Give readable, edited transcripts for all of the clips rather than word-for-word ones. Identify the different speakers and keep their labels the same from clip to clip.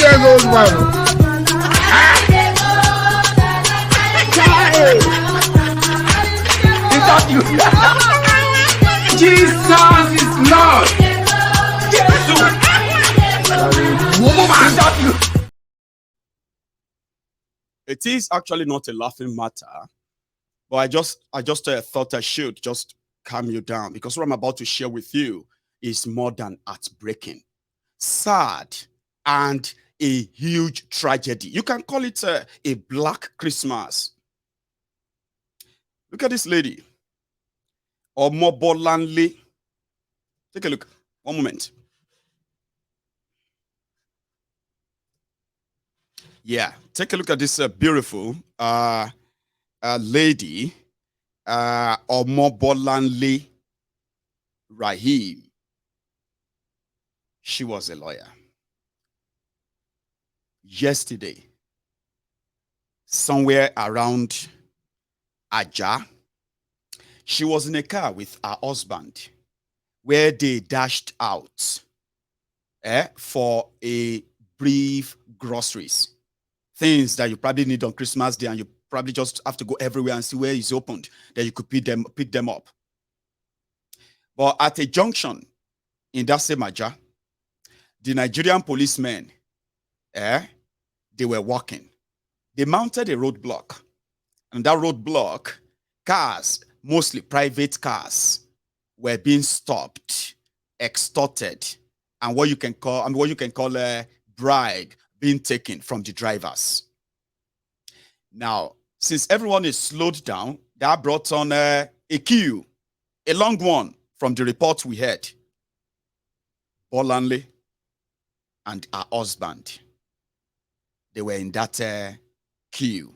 Speaker 1: years old man.
Speaker 2: Is that you? Jesus is Lord. Is that you?
Speaker 3: It is actually not a laughing matter, but I just thought I should just calm you down, because what I'm about to share with you is more than heartbreaking, sad, and a huge tragedy. You can call it a Black Christmas. Look at this lady, Bolanle. Take a look. One moment. Yeah, take a look at this beautiful lady, Bolanle Raheem. She was a lawyer. Yesterday, somewhere around Aja, she was in a car with her husband, where they dashed out for a brief groceries. Things that you probably need on Christmas Day, and you probably just have to go everywhere and see where it's opened, that you could pick them up. But at a junction in that same Aja, the Nigerian policemen, they were walking. They mounted a roadblock. And that roadblock, cars, mostly private cars, were being stopped, extorted, and what you can call a bribe being taken from the drivers. Now, since everyone is slowed down, that brought on a queue, a long one from the report we heard. Bolanle and her husband, they were in that queue.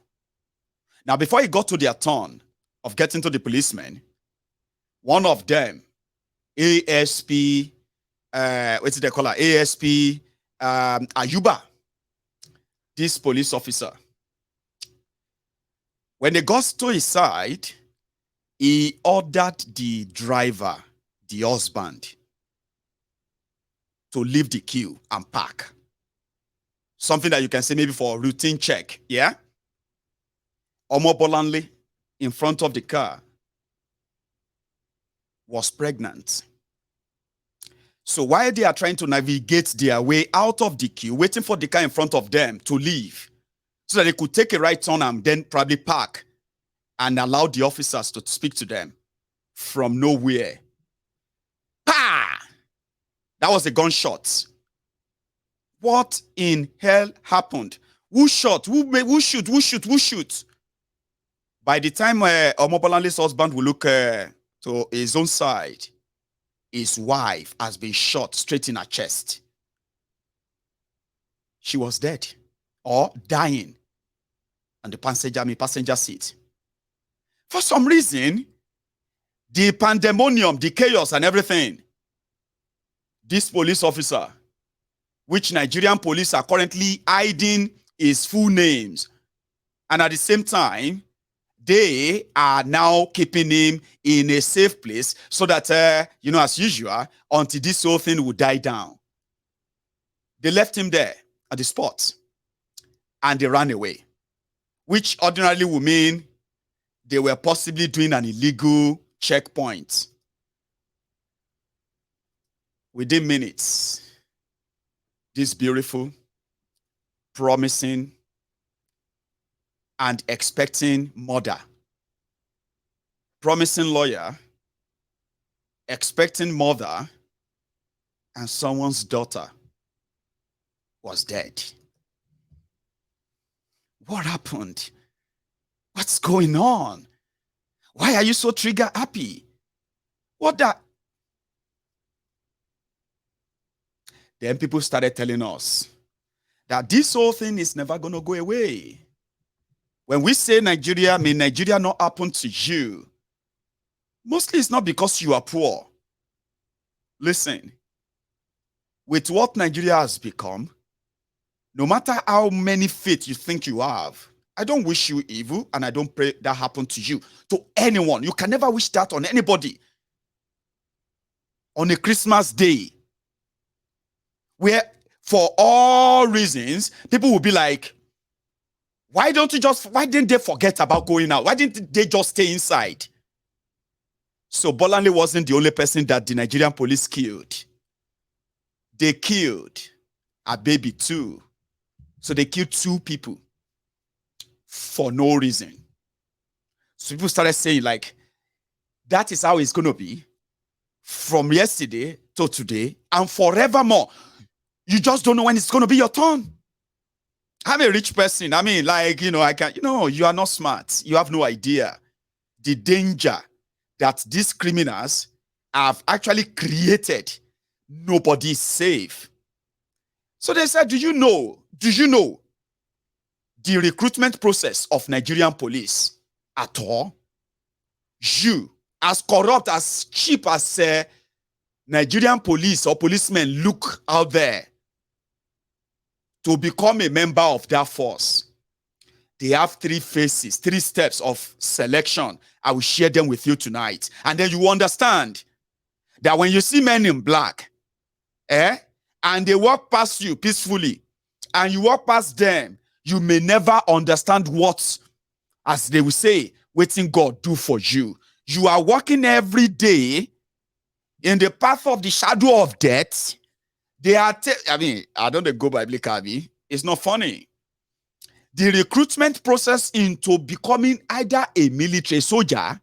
Speaker 3: Now, before it got to their turn of getting to the policemen, one of them, ASP, what did they call her? ASP Ayuba, this police officer, when they got to his side, he ordered the driver, the husband, to leave the queue and park. Something that you can say maybe for a routine check, yeah? Bolanle, in front of the car, was pregnant. So while they are trying to navigate their way out of the queue, waiting for the car in front of them to leave, so that they could take a right turn and then probably park and allow the officers to speak to them, from nowhere, pa! That was a gunshot. What in hell happened? Who shot? Who shoot? By the time Bolanle's husband will look to his own side, his wife has been shot straight in her chest. She was dead or dying on the passenger seat. For some reason, the pandemonium, the chaos and everything, this police officer, which Nigerian police are currently hiding his full names, and at the same time, they are now keeping him in a safe place so that, as usual, until this whole thing will die down. They left him there at the spot and they ran away, which ordinarily would mean they were possibly doing an illegal checkpoint. Within minutes, this beautiful, promising, and expecting mother, promising lawyer, expecting mother, and someone's daughter was dead. What happened? What's going on? Why are you so trigger happy? What the? Then people started telling us that this whole thing is never going to go away. When we say Nigeria, may Nigeria not happen to you, mostly it's not because you are poor. Listen, with what Nigeria has become, no matter how many faith you think you have, I don't wish you evil, and I don't pray that happen to you, to anyone. You can never wish that on anybody. On a Christmas day, where for all reasons, people will be like, why didn't they forget about going out? Why didn't they just stay inside? So Bolanle wasn't the only person that the Nigerian police killed. They killed a baby too. So they killed 2 people for no reason. So people started saying, like, that is how it's going to be from yesterday to today and forevermore. You just don't know when it's going to be your turn. I'm a rich person. I mean, like, you are not smart. You have no idea the danger that these criminals have actually created. Nobody is safe. So they said, do you know the recruitment process of Nigerian police at all? You, as corrupt, as cheap as Nigerian police or policemen look out there, to become a member of that force, they have 3 phases, 3 steps of selection. I will share them with you tonight. And then you understand that when you see men in black, and they walk past you peacefully, and you walk past them, you may never understand what, as they will say, waiting God do for you. You are walking every day in the path of the shadow of death. They are, I don't go by Blikavi. It's not funny. The recruitment process into becoming either a military soldier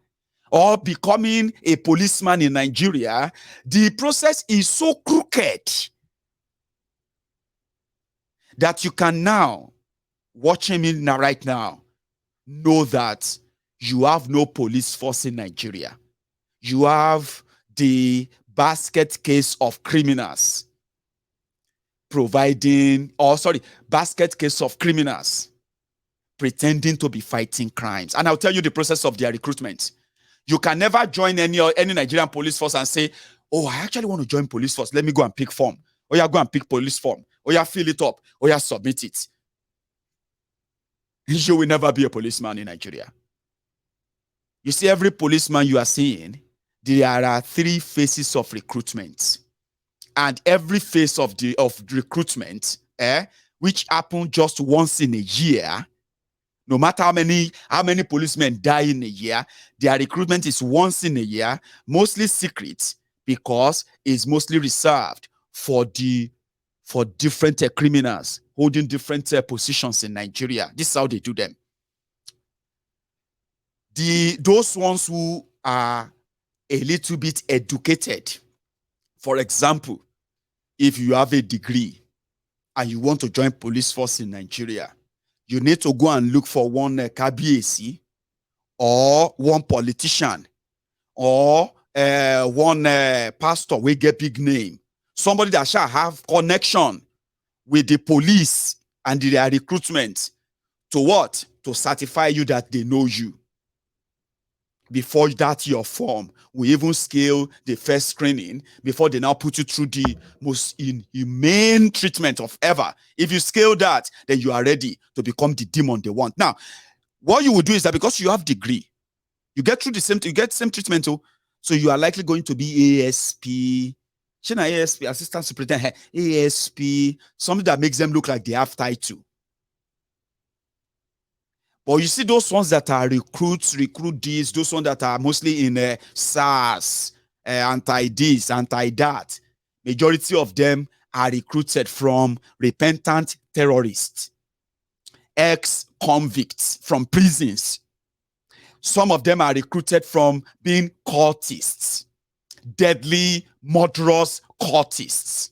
Speaker 3: or becoming a policeman in Nigeria, the process is so crooked that you can now, watching me now right now, know that you have no police force in Nigeria. You have the basket case of criminals basket case of criminals pretending to be fighting crimes. And I'll tell you the process of their recruitment. You can never join any Nigerian police force and say, oh, I actually want to join police force. Let me go and pick form. Oh, yeah, go and pick police form. Oh, yeah, fill it up. Oh, yeah, submit it. You will never be a policeman in Nigeria. You see, every policeman you are seeing, there are 3 phases of recruitment. And every phase of recruitment, which happen just once in a year, no matter how many policemen die in a year, their recruitment is once in a year, mostly secret, because it's mostly reserved for different criminals holding different positions in Nigeria. This is how they do them. Those ones who are a little bit educated, for example, if you have a degree and you want to join police force in Nigeria, you need to go and look for one KBAC or one politician or one pastor we get big name, somebody that shall have connection with the police and their recruitment to what? To certify you that they know you. Before that, your form will even scale the first screening before they now put you through the most inhumane treatment of ever. If you scale that, then you are ready to become the demon they want. Now, what you will do is that because you have degree, you get through you get the same treatment too. So you are likely going to be ASP, ASP, assistant superintendent, ASP, something that makes them look like they have title. But you see those ones that are recruit this, those ones that are mostly in SARS, anti-this, anti-that, majority of them are recruited from repentant terrorists, ex-convicts from prisons. Some of them are recruited from being cultists, deadly, murderous cultists.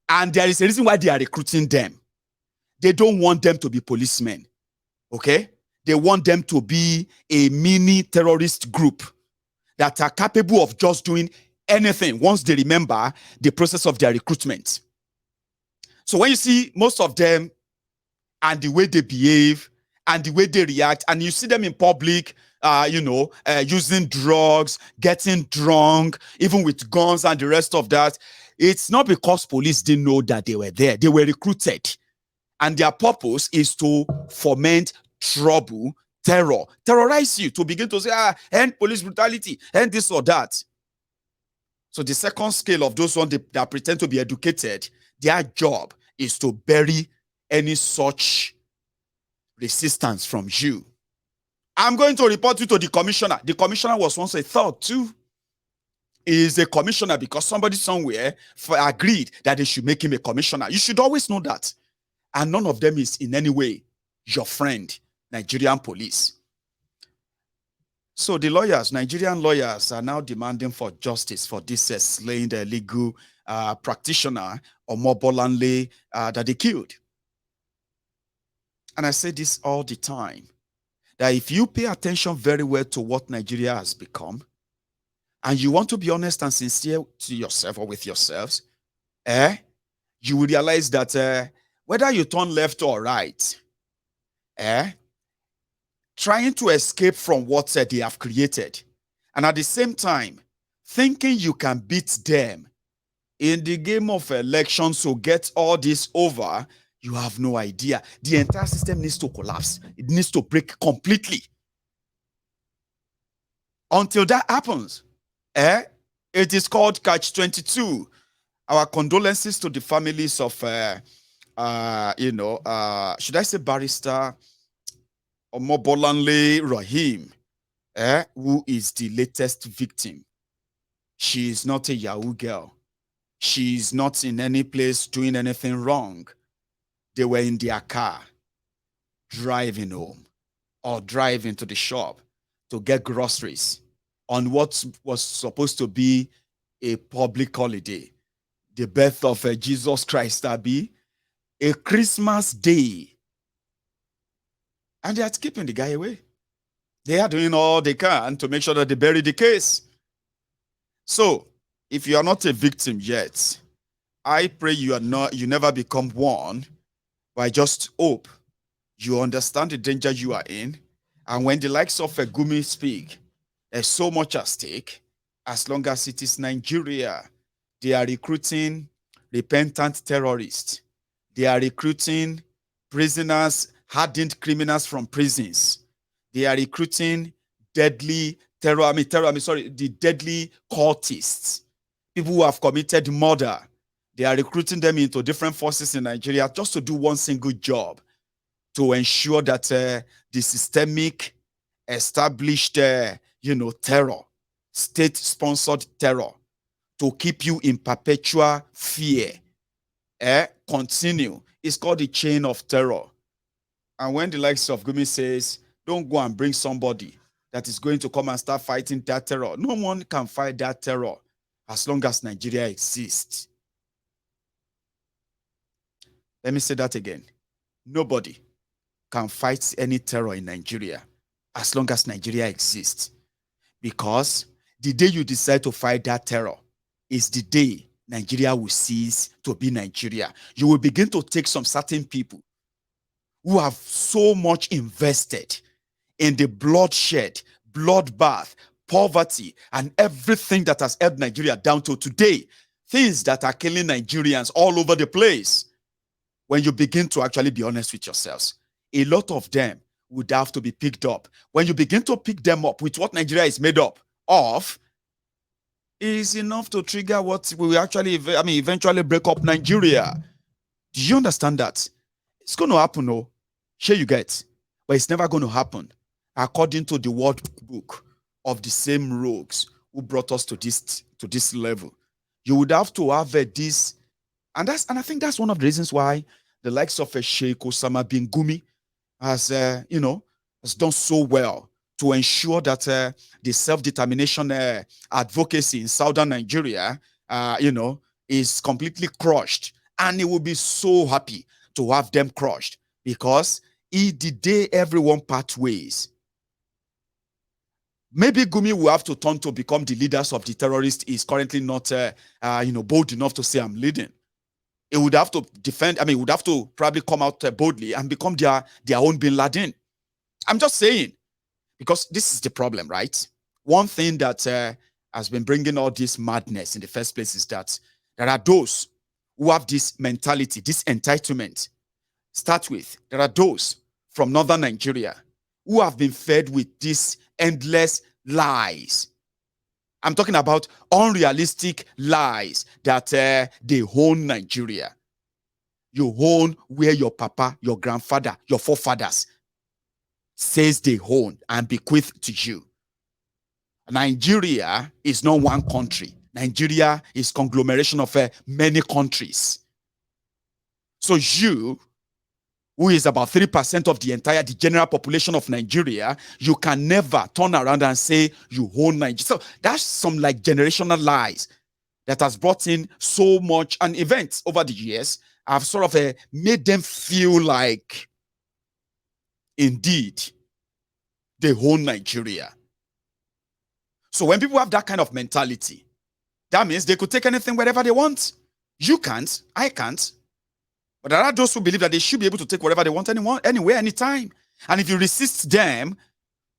Speaker 3: And there is a reason why they are recruiting them. They don't want them to be policemen. Okay? They want them to be a mini terrorist group that are capable of just doing anything once they remember the process of their recruitment. So when you see most of them and the way they behave and the way they react, and you see them in public, using drugs, getting drunk, even with guns and the rest of that, it's not because police didn't know that they were there. They were recruited. And their purpose is to foment trouble, terrorize you, to begin to say, end police brutality, end this or that. So the second scale of those ones that pretend to be educated, their job is to bury any such resistance from you. I'm going to report you to the commissioner. The commissioner was once a thought too. He is a commissioner because somebody somewhere agreed that they should make him a commissioner. You should always know that. And none of them is in any way your friend, Nigerian police. So the lawyers, Nigerian lawyers, are now demanding for justice for this slain legal practitioner, Bolanle, that they killed. And I say this all the time, that if you pay attention very well to what Nigeria has become, and you want to be honest and sincere to yourself or with yourselves, you will realize that whether you turn left or right, trying to escape from what they have created, and at the same time, thinking you can beat them in the game of elections to get all this over, you have no idea. The entire system needs to collapse. It needs to break completely. Until that happens, it is called Catch-22. Our condolences to the families of, should I say barrister Bolanle Raheem, who is the latest victim. She is not a Yahoo girl. She is not in any place doing anything wrong. They were in their car, driving home or driving to the shop to get groceries on what was supposed to be a public holiday, the birth of Jesus Christ, Abi, a Christmas day. And they are keeping the guy away. They are doing all they can to make sure that they bury the case. So, if you are not a victim yet, I pray you never become one, but I just hope you understand the danger you are in. And when the likes of Gumi speak, there's so much at stake. As long as it is Nigeria, they are recruiting repentant terrorists. They are recruiting prisoners, hardened criminals from prisons. They are recruiting deadly the deadly cultists, people who have committed murder. They are recruiting them into different forces in Nigeria just to do one single job, to ensure that the systemic, established, terror, state-sponsored terror, to keep you in perpetual fear, continue. It's called the chain of terror. And when the likes of Gumi says, don't go and bring somebody that is going to come and start fighting that terror. No one can fight that terror as long as Nigeria exists. Let me say that again. Nobody can fight any terror in Nigeria as long as Nigeria exists. Because the day you decide to fight that terror is the day Nigeria will cease to be Nigeria. You will begin to take some certain people who have so much invested in the bloodshed, bloodbath, poverty, and everything that has held Nigeria down to today. Things that are killing Nigerians all over the place. When you begin to actually be honest with yourselves, a lot of them would have to be picked up. When you begin to pick them up with what Nigeria is made up of, is enough to trigger what will actually, eventually break up Nigeria. Do you understand that? It's going to happen, no? Sure you get, but it's never going to happen according to the word book of the same rogues who brought us to this level. You would have to have this, and I think that's one of the reasons why the likes of Sheikh Osama bin Gumi has done so well to ensure that the self-determination advocacy in southern Nigeria, is completely crushed, and he will be so happy to have them crushed, because the day everyone part ways, maybe Gumi will have to turn to become the leaders of the terrorists. Is currently not, bold enough to say I'm leading. He would have to defend. He would have to probably come out boldly and become their own Bin Laden. I'm just saying, because this is the problem, right? One thing that has been bringing all this madness in the first place is that there are those who have this mentality, this entitlement. Start with, there are those from northern Nigeria who have been fed with these endless lies. I'm talking about unrealistic lies that they own Nigeria. You own where your papa, your grandfather, your forefathers says they own and bequeath to you. Nigeria is not one country. Nigeria is conglomeration of many countries. So you, who is about 3% of the general population of Nigeria, you can never turn around and say you own Nigeria. So that's some like generational lies that has brought in so much, and events over the years have sort of made them feel like indeed they own Nigeria. So when people have that kind of mentality, that means they could take anything wherever they want. You can't, I can't. But there are those who believe that they should be able to take whatever they want, anywhere, anytime. And if you resist them,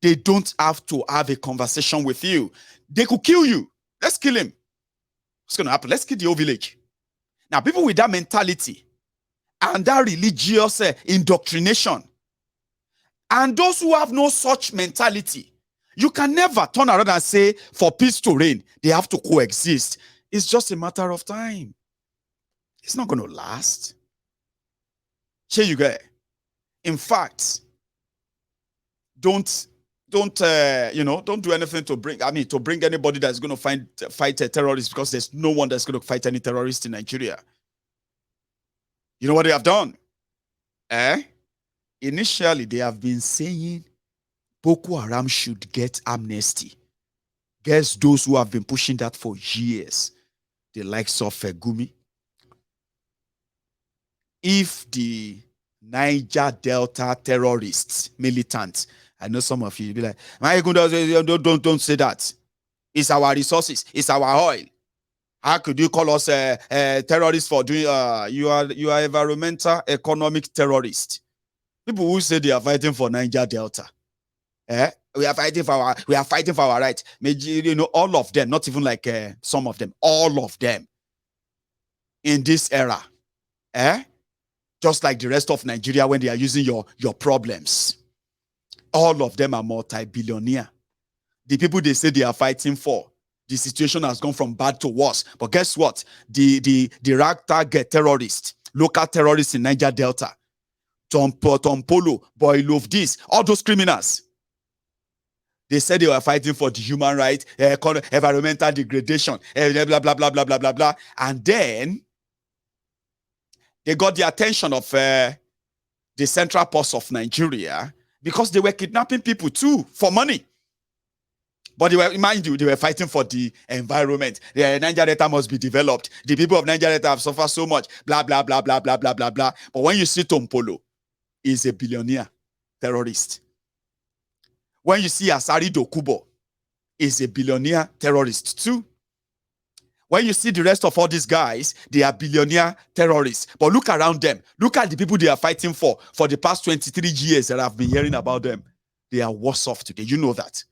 Speaker 3: they don't have to have a conversation with you. They could kill you. Let's kill him. What's going to happen? Let's kill the whole village. Now, people with that mentality and that religious indoctrination, and those who have no such mentality, you can never turn around and say, for peace to reign, they have to coexist. It's just a matter of time. It's not going to last. Here you go. In fact, don't do anything to bring anybody that's going to fight a terrorist, because there's no one that's going to fight any terrorist in Nigeria. You know what they have done? Initially, they have been saying Boko Haram should get amnesty. Guess those who have been pushing that for years, the likes of Gumi. If the Niger Delta terrorists, militants, I know some of you be like, my goodness, don't say that. It's our resources, it's our oil. How could you call us terrorists for doing? You are environmental economic terrorist. People who say they are fighting for Niger Delta. We are fighting for our rights. All of them, not even like some of them, all of them in this era. Just like the rest of Nigeria when they are using your problems. All of them are multi-billionaire. The people they say they are fighting for, the situation has gone from bad to worse. But guess what? The ragtag terrorists, local terrorists in Niger Delta, Tom Polo, Boy Love this, all those criminals, they said they were fighting for the human rights, environmental degradation, blah, blah, blah, blah, blah, blah, blah, blah. And then they got the attention of the central force of Nigeria because they were kidnapping people too for money. But they were, mind you, they were fighting for the environment. The Niger Delta must be developed. The people of Niger Delta have suffered so much, blah, blah, blah, blah, blah, blah, blah, blah. But when you see Tom Polo, he's a billionaire terrorist. When you see Asari Dokubo, he's a billionaire terrorist too. When you see the rest of all these guys, they are billionaire terrorists. But look around them. Look at the people they are fighting for the past 23 years that I've been hearing about them. They are worse off today. You know that.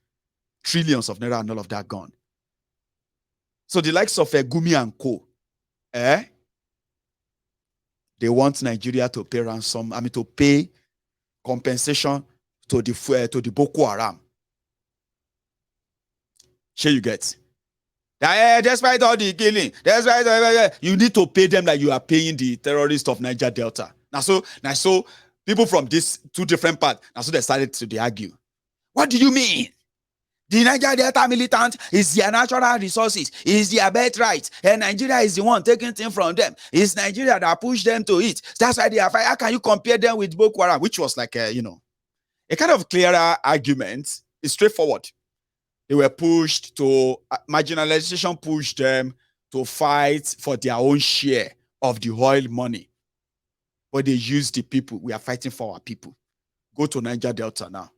Speaker 3: Trillions of naira and all of that gone. So the likes of Gumi and Co. They want Nigeria to pay ransom. To pay compensation to the Boko Haram. Here you get. Despite all the killing, you need to pay them like you are paying the terrorists of Niger Delta. Now so people from these two different parts, now so they started to argue. What do you mean? The Niger Delta militant is their natural resources, is their birthright, and Nigeria is the one taking things from them. It's Nigeria that pushed them to it. That's why they are fighting. How can you compare them with Boko Haram? Which was like a kind of clearer argument. It's straightforward. They were pushed to, marginalization pushed them to fight for their own share of the oil money. But they used the people. We are fighting for our people. Go to Niger Delta now.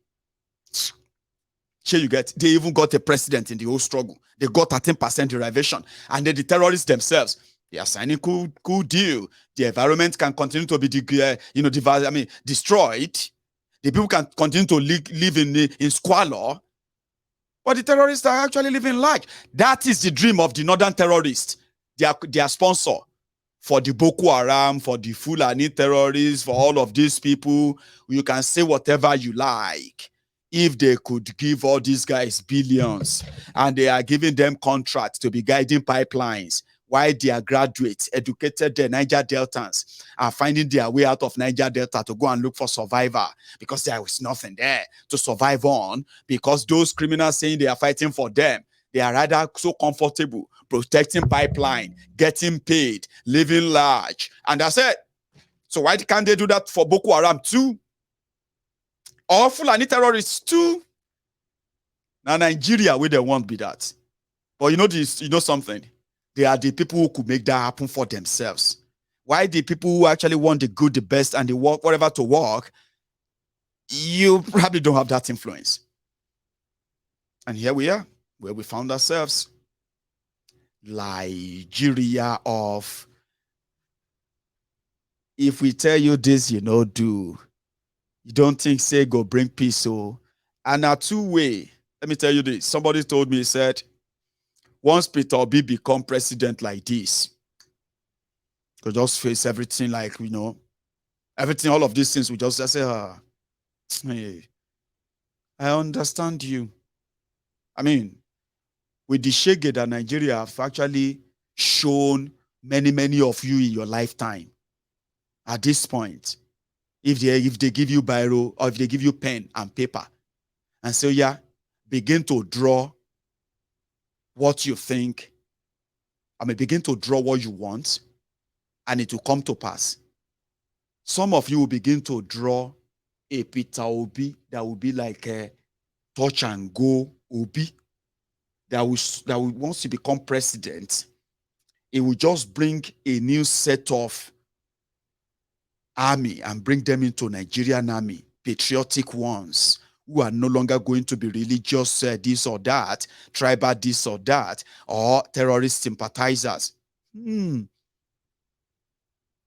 Speaker 3: Here you get, they even got a president in the whole struggle. They got 13% derivation. And then the terrorists themselves, they are signing cool deal. The environment can continue to be destroyed. The people can continue to live in squalor. But the terrorists are actually living large. That is the dream of the northern terrorists. They are sponsor for the Boko Haram, for the Fulani terrorists, for all of these people. You can say whatever you like. If they could give all these guys billions and they are giving them contracts to be guiding pipelines, why their graduates, educated Niger Deltans, are finding their way out of Niger Delta to go and look for survivor because there was nothing there to survive on, because those criminals saying they are fighting for them, they are rather so comfortable protecting pipeline, getting paid, living large. And that's it. So why can't they do that for Boko Haram too? Or Fulani terrorists too? Now Nigeria, where they won't be that. But you know this, you know something? They are the people who could make that happen for themselves. Why the people who actually want the good, the best, and the work, whatever to work, you probably don't have that influence. And here we are, where we found ourselves. Nigeria of, if we tell you this, you know, do. You don't think, say, go bring peace, so. And a two-way, let me tell you this. Somebody told me, he said, once Peter Obi become president like this, could just face everything like, you know, everything, all of these things, we just say, hey, I understand you. I mean, with the shege that Nigeria have actually shown many of you in your lifetime, at this point, if they give you biro or if they give you pen and paper and say, yeah, begin to draw what you think, begin to draw what you want, and it will come to pass. Some of you will begin to draw a Peter Obi that will be like a touch and go Obi that will once you become president, it will just bring a new set of army and bring them into Nigerian army, patriotic ones who are no longer going to be religious this or that, tribal this or that, or terrorist sympathizers.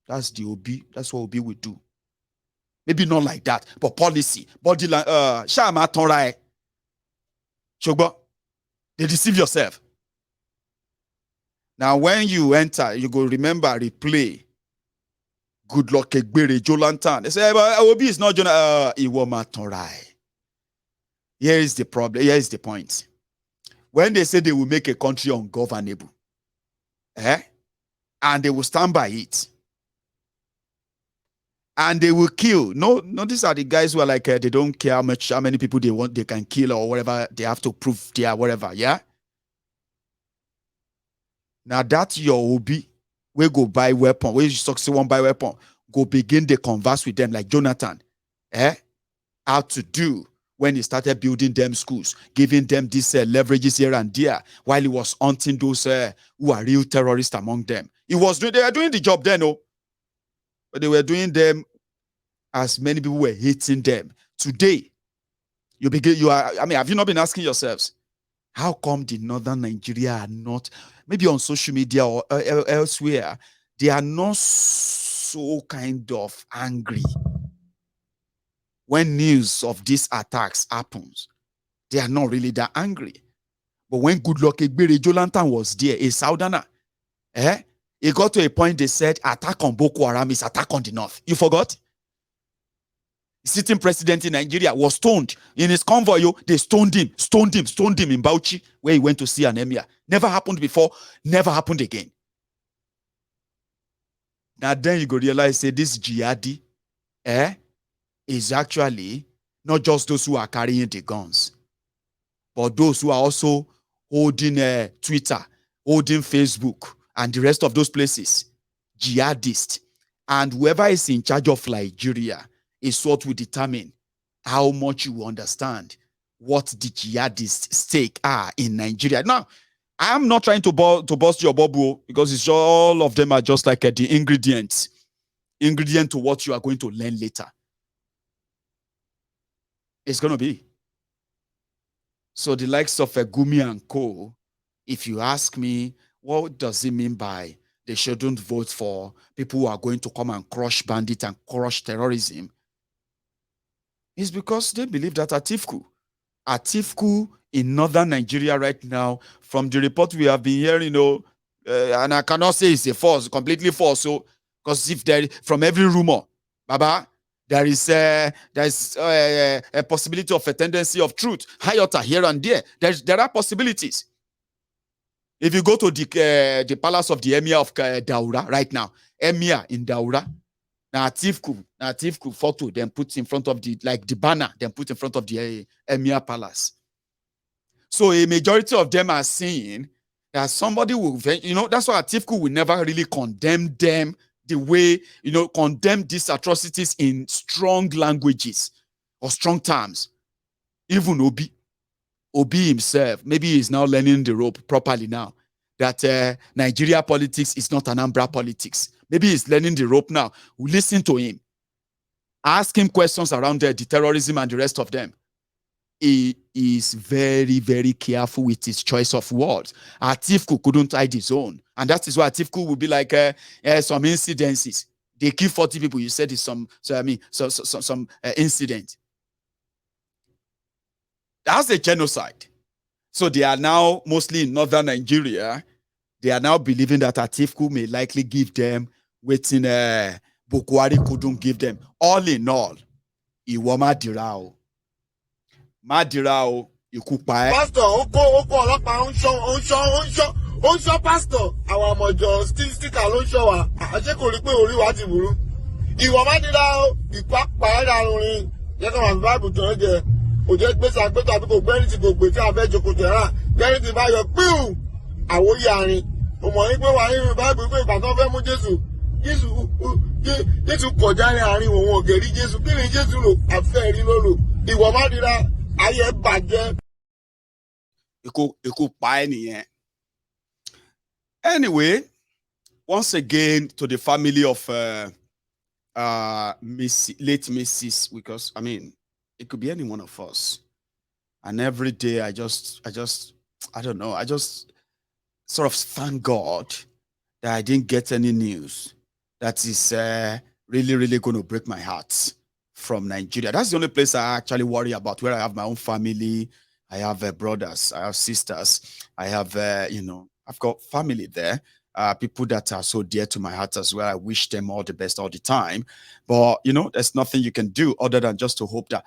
Speaker 3: That's the Obi. That's what Obi will do. Maybe not like that, but policy, body line. Shama Tonrai. Shogbo, they deceive yourself. Now, when you enter, you go remember replay. Good luck, Egbere, Jolantan. They say, but Obi is not Jonah. Iwoma Tonrai. Here is the problem. Here is the point. When they say they will make a country ungovernable, and they will stand by it, and they will kill. No, these are the guys who are like, they don't care how many people they want, they can kill or whatever. They have to prove they are whatever, yeah? Now that's your Obi. We go buy weapon. We succeed one buy weapon. Go begin to converse with them like Jonathan. How to do when he started building them schools, giving them these leverages here and there, while he was hunting those who are real terrorists among them. They were doing the job then, but they were doing them as many people were hating them. Today, have you not been asking yourselves, how come the northern Nigeria are not, maybe on social media or elsewhere, they are not so kind of angry when news of these attacks happens? They are not really that angry. But when Goodluck Egbere Jolantan was there, a Southerner, it got to a point they said attack on Boko Haram is attack on the north. You forgot? Sitting president in Nigeria was stoned in his convoy. They stoned him in Bauchi, where he went to see an emir. Never happened before, never happened again. Now then you go realize, say, this jihadi is actually not just those who are carrying the guns, but those who are also holding Twitter, holding Facebook, and the rest of those places. Jihadists. And whoever is in charge of Nigeria is what will determine how much you understand what the jihadist stake are in Nigeria. Now, I am not trying to bust your bubble, because it's all of them are just like the ingredient to what you are going to learn later. It's going to be. So the likes of Gumi and Co., if you ask me, what does it mean by they shouldn't vote for people who are going to come and crush bandits and crush terrorism? It's because they believe that Atifku in northern Nigeria right now, from the report we have been hearing, and I cannot say it's a false, completely false. So, because if there, from every rumor, Baba, there is a possibility of a tendency of truth, iota here and there. There are possibilities. If you go to the palace of the emir of Daura right now, emir in Daura, now Atiku photo, then put in front of the banner, then put in front of the emir palace. So a majority of them are saying that somebody will, that's why Atiku will never really condemn them the way, condemn these atrocities in strong languages or strong terms. Even Obi himself, maybe he's now learning the rope properly now, that Nigeria politics is not Anambra politics. Maybe he's learning the rope now. We listen to him. Ask him questions around the terrorism and the rest of them. He is very, very careful with his choice of words. Atiku couldn't hide his own. And that is why Atiku will be like some incidences. They kill 40 people. You said it's some incident. That's a genocide. So they are now mostly in northern Nigeria. They are now believing that Atiku may likely give them waiting Bukwari couldn't give them. All in all, Iwoma Dirao. Madirao, Ikupa.
Speaker 1: Pastor, Oko Ọlọ́pàá pastor. Àwọn ọmọjọ sticker ló ń ṣọ́ wa. Àṣé kò rí pé orí wa ti burú. Ìwọ Madirao, ìpápá ẹ̀dá lórin. Yẹ kí wọn báìbù tó ń jẹ. Kò jẹ́ gbèsè àgbẹ̀tọ̀ àbí kò gbẹ́rì tí kò gbé tí a fẹ́ jókòó tẹ̀ rà. Gbẹ́rì tí bá yọ píù. Àwòyí àárín. Mo mọ̀ ní pé wà nínú báìbù pé ìgbà tó fẹ́ mú Jésù kọjá ní àárín òun ògèrí Jésù. Kí ni Jésù lò? Àfẹ́ rí lólo. Ìwọ Madirao.
Speaker 3: Anyway, once again to the family of late Mrs. because it could be any one of us. And every day I just sort of thank God that I didn't get any news that is really, really going to break my heart from Nigeria. That's the only place I actually worry about, where I have my own family. I have brothers, I have sisters, I have, I've got family there, people that are so dear to my heart as well. I wish them all the best all the time. But, there's nothing you can do other than just to hope that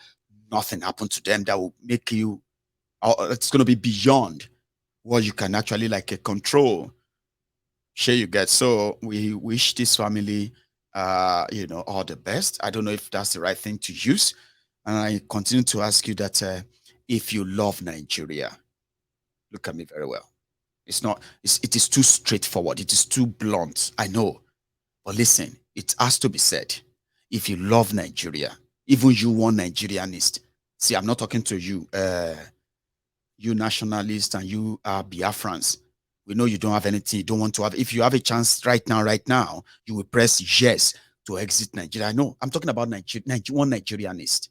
Speaker 3: nothing happened to them that will make you, it's going to be beyond what you can actually control. Sure you get. So we wish this family all the best. I don't know if that's the right thing to use. And I continue to ask you that if you love Nigeria, look at me very well. It is too straightforward. It is too blunt. I know. But listen, it has to be said. If you love Nigeria, even you one Nigerianist, see, I'm not talking to you, you nationalists and you Biafrans. We know you don't have anything, you don't want to have. If you have a chance right now, you will press yes to exit Nigeria. I know. I'm talking about one Nigerianist.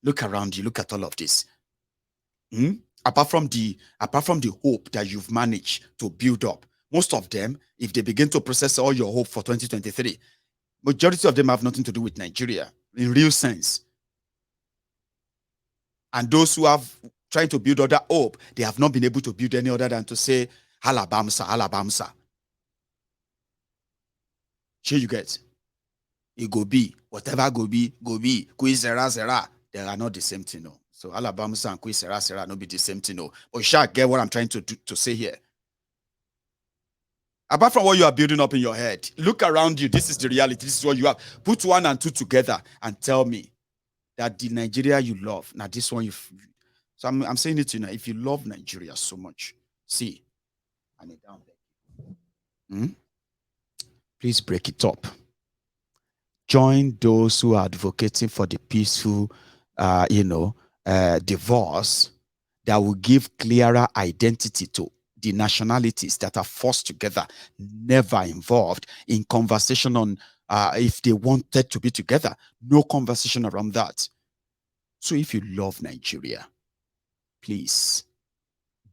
Speaker 3: Look around you. Look at all of this. Apart from the hope that you've managed to build up, most of them, if they begin to process all your hope for 2023, majority of them have nothing to do with Nigeria in real sense. And those who have trying to build other hope, they have not been able to build any other than to say, Halabamsa, Halabamsa. Sure you get. It go be, whatever go be, kui zera. They are not the same thing, no. So Halabamsa and kui zera not be the same thing, no. But you shall get what I'm trying to say here. Apart from what you are building up in your head, look around you. This is the reality. This is what you have. Put 1 and 2 together and tell me that the Nigeria you love, now this one so I'm saying it to you now. If you love Nigeria so much, see, and it down there. Please break it up. Join those who are advocating for the peaceful, divorce that will give clearer identity to the nationalities that are forced together, never involved in conversation on if they wanted to be together. No conversation around that. So if you love Nigeria, please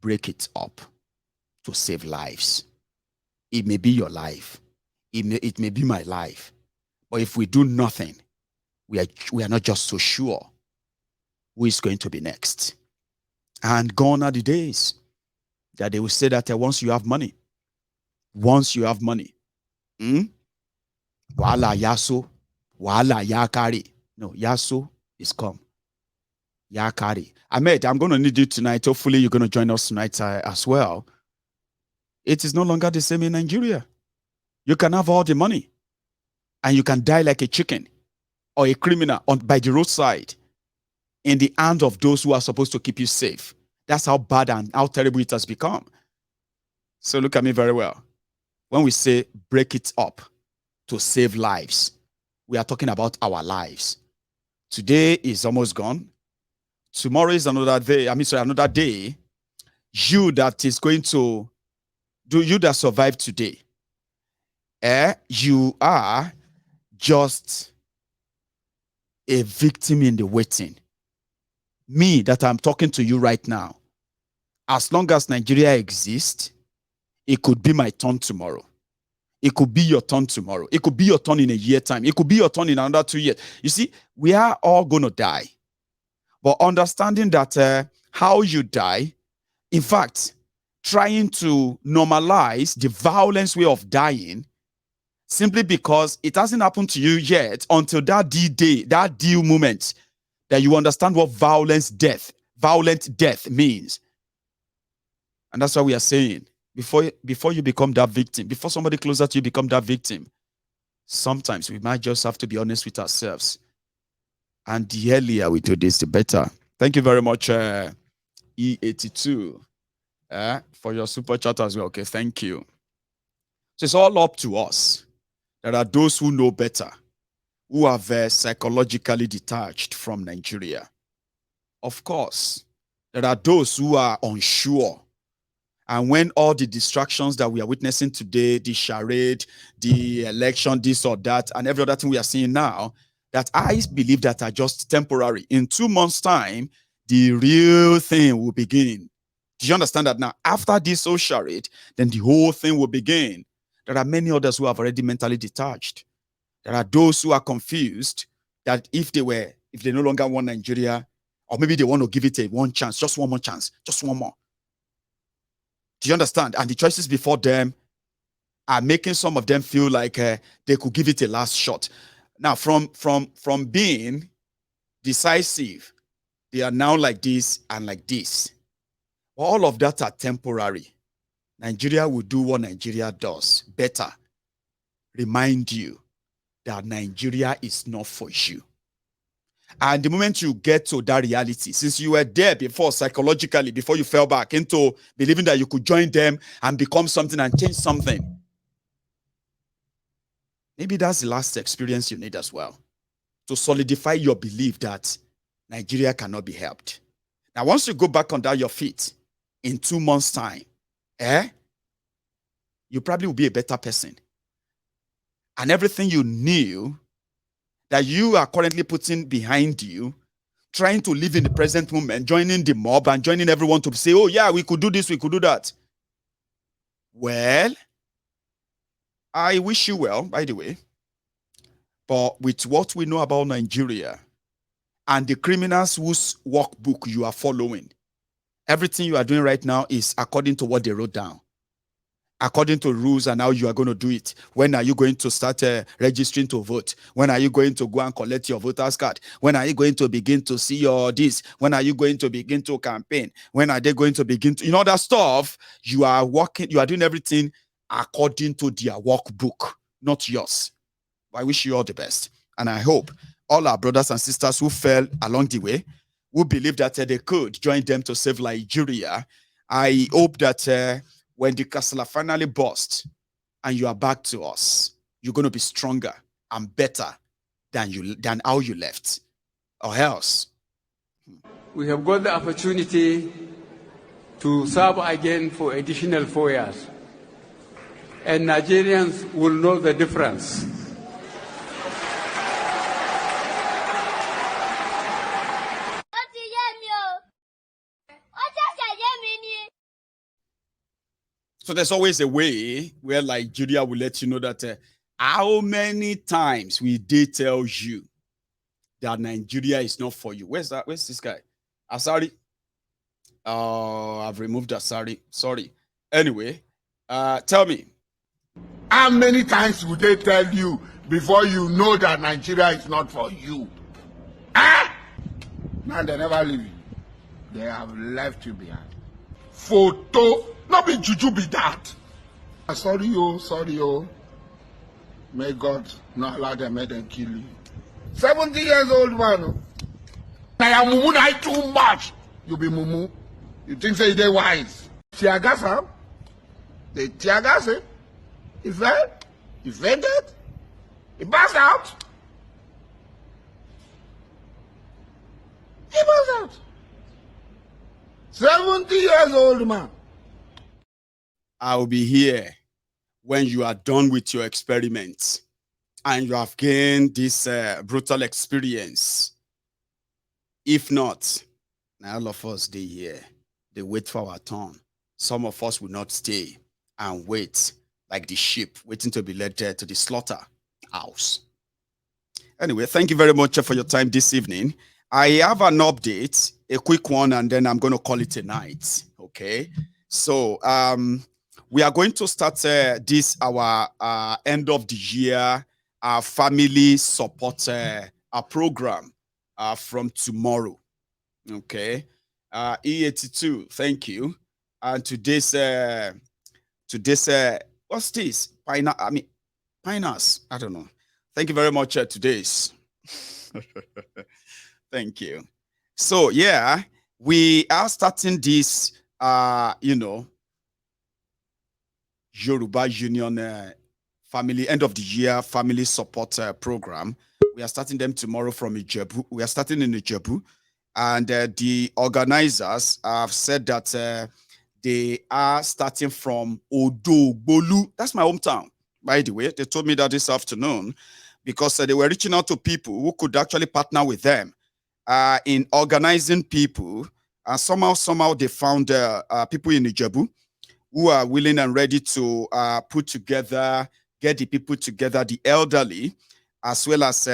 Speaker 3: break it up to save lives. It may be your life. It may be my life. But if we do nothing, we are not just so sure who is going to be next. And gone are the days that they will say that once you have money, wala yaso, wala yakari. No, yaso is come. Yakari. Ahmed, I'm going to need you tonight. Hopefully, you're going to join us tonight as well. It is no longer the same in Nigeria. You can have all the money and you can die like a chicken or a criminal by the roadside in the hands of those who are supposed to keep you safe. That's how bad and how terrible it has become. So look at me very well. When we say break it up to save lives, we are talking about our lives. Today is almost gone. Tomorrow is another day. Another day. You that is going to do, you that survived today, you are just a victim in the waiting. Me that I'm talking to you right now, as long as Nigeria exists, it could be my turn tomorrow. It could be your turn tomorrow. It could be your turn in a year time. It could be your turn in another 2 years. You see, we are all going to die. But understanding that how you die, in fact, trying to normalize the violence way of dying, simply because it hasn't happened to you yet until that D-Day, that deal moment, that you understand what violent death means. And that's why we are saying, before you become that victim, before somebody closer to you become that victim, sometimes we might just have to be honest with ourselves. And the earlier we do this, the better. Thank you very much, E82, for your super chat as well. Okay, thank you. So it's all up to us. There are those who know better, who are psychologically detached from Nigeria. Of course, there are those who are unsure. And when all the distractions that we are witnessing today, the charade, the election, this or that, and every other thing we are seeing now, that I believe that are just temporary. In 2 months' time, the real thing will begin. Do you understand that now? After this whole charade, then the whole thing will begin. There are many others who have already mentally detached. There are those who are confused that if they no longer want Nigeria, or maybe they want to give it one chance, just one more chance, just one more. Do you understand? And the choices before them are making some of them feel like they could give it a last shot. Now, from being decisive, they are now like this and like this. All of that are temporary. Nigeria will do what Nigeria does better. Remind you that Nigeria is not for you. And the moment you get to that reality, since you were there before psychologically, before you fell back into believing that you could join them and become something and change something, maybe that's the last experience you need as well, to solidify your belief that Nigeria cannot be helped. Now, once you go back under your feet in 2 months' time, you probably will be a better person. And everything you knew that you are currently putting behind you, trying to live in the present moment, joining the mob and joining everyone to say, oh yeah, we could do this, we could do that. Well, I wish you well, by the way. But with what we know about Nigeria and the criminals whose workbook you are following, everything you are doing right now is according to what they wrote down, according to rules and how you are going to do it. When are you going to start registering to vote? When are you going to go and collect your voter's card? When are you going to begin to see your this? When are you going to begin to campaign? When are they going to begin to, that stuff? You are working, you are doing everything according to their workbook, not yours. I wish you all the best. And I hope all our brothers and sisters who fell along the way, who believe that they could join them to save Nigeria, I hope that when the castle finally bursts and you are back to us, you're going to be stronger and better than how you left, or else.
Speaker 4: We have got the opportunity to serve again for additional 4 years, and Nigerians will know the difference.
Speaker 3: So there's always a way where Nigeria will let you know that how many times we did tell you that Nigeria is not for you. Where's that? Where's this guy? Asari. Oh, I've removed Asari. Sorry. Anyway, tell me.
Speaker 1: How many times would they tell you before you know that Nigeria is not for you? Now they never leave you. They have left you behind. Photo, not be juju be that. Sorry, oh, sorry, oh. May God not allow them, make them kill you. 70 years old man. Oh. I am mumu na too much. You be mumu. You think say they wise. Tear gas, huh? They tear gas, eh? He fell. He fainted. He passed out. He passed out. 70 years old man.
Speaker 3: I'll be here when you are done with your experiments and you have gained this brutal experience. If not, all of us stay here. They wait for our turn. Some of us will not stay and wait like the sheep waiting to be led to the slaughter house. Anyway, thank you very much for your time this evening. I have an update, a quick one, and then I'm going to call it a night. Okay. So we are going to start this our end of the year family support program from tomorrow. Okay. E82, thank you. And today's what's this? Pinas. I don't know. Thank you very much. Today's. Thank you. So yeah, we are starting this Yoruba Union family end of the year family support program. We are starting them tomorrow from Ijebu. We are starting in Ijebu, and the organizers have said that they are starting from Odogbolu. That's my hometown, by the way. They told me that this afternoon because they were reaching out to people who could actually partner with them in organizing people. And somehow they found people in Ijebu who are willing and ready to put together, get the people together, the elderly, as well as,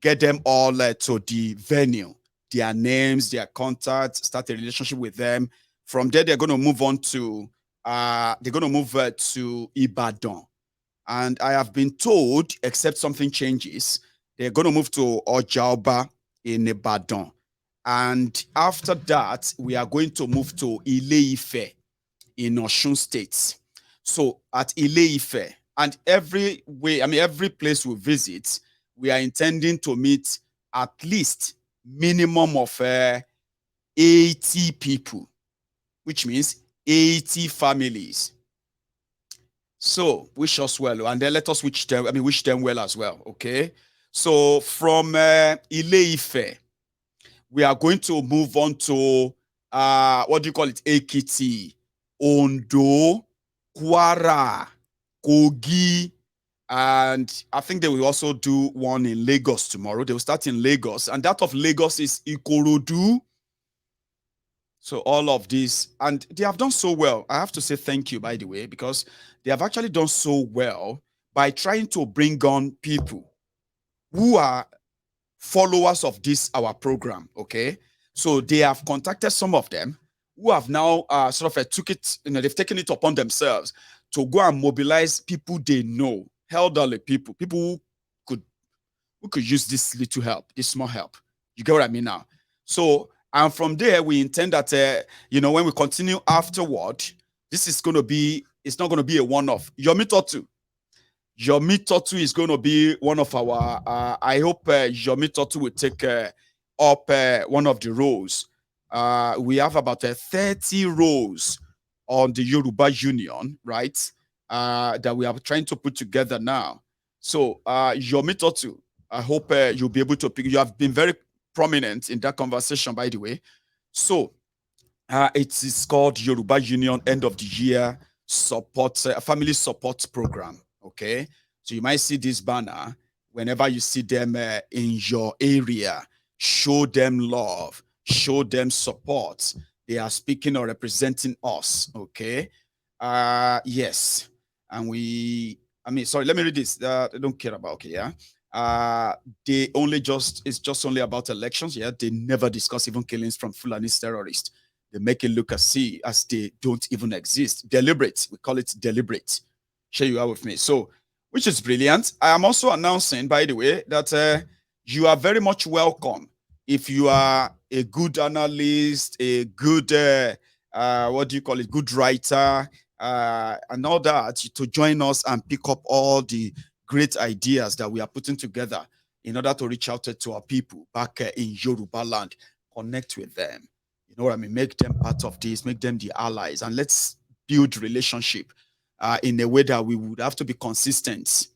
Speaker 3: get them all to the venue, their names, their contacts, start a relationship with them. From there, they're going to move on to, to Ibadan. And I have been told, except something changes, they're going to move to Ojaoba in Ibadan. And after that, we are going to move to Ile-Ife in Osun State. So at Ile-Ife, and every place we visit, we are intending to meet at least minimum of 80 people, which means 80 families. So wish us well, and then let us wish them well as well. Okay. So from Ile-Ife, we are going to move on to Ekiti, Ondo, Kwara, Kogi, and I think they will also do one in Lagos tomorrow. They will start in Lagos, and that of Lagos is Ikorodu. So all of these, and they have done so well. I have to say thank you, by the way, because they have actually done so well by trying to bring on people who are followers of this, our program, okay? So they have contacted some of them who have now they've taken it upon themselves to go and mobilize people they know, elderly people who could use this little help, this small help. You get what I mean now? So, and from there, we intend that, when we continue afterward, this is going to be, it's not going to be a one-off. Yomi Totu is going to be one of our, I hope Yomi Totu will take up one of the roles. We have about 30 roles on the Yoruba Union, right? That we are trying to put together now. So Yomi Totu, I hope you'll be able to pick. You have been very prominent in that conversation, by the way. So it is called Yoruba Union End of the Year Support Family Support Program. Okay, so you might see this banner whenever you see them in your area. Show them love, show them support. They are speaking or representing us. Okay, yes, and let me read this. I don't care about. Okay, yeah. It's just only about elections. Yeah, they never discuss even killings from Fulani terrorists. They make it look as they don't even exist. Deliberate. We call it deliberate. Share you out with me. So, which is brilliant. I am also announcing, by the way, that you are very much welcome. If you are a good analyst, a good, good writer, and all that to join us and pick up all the great ideas that we are putting together in order to reach out to our people back in Yoruba land, connect with them. You know what I mean? Make them part of this, make them the allies, and let's build relationship in a way that we would have to be consistent.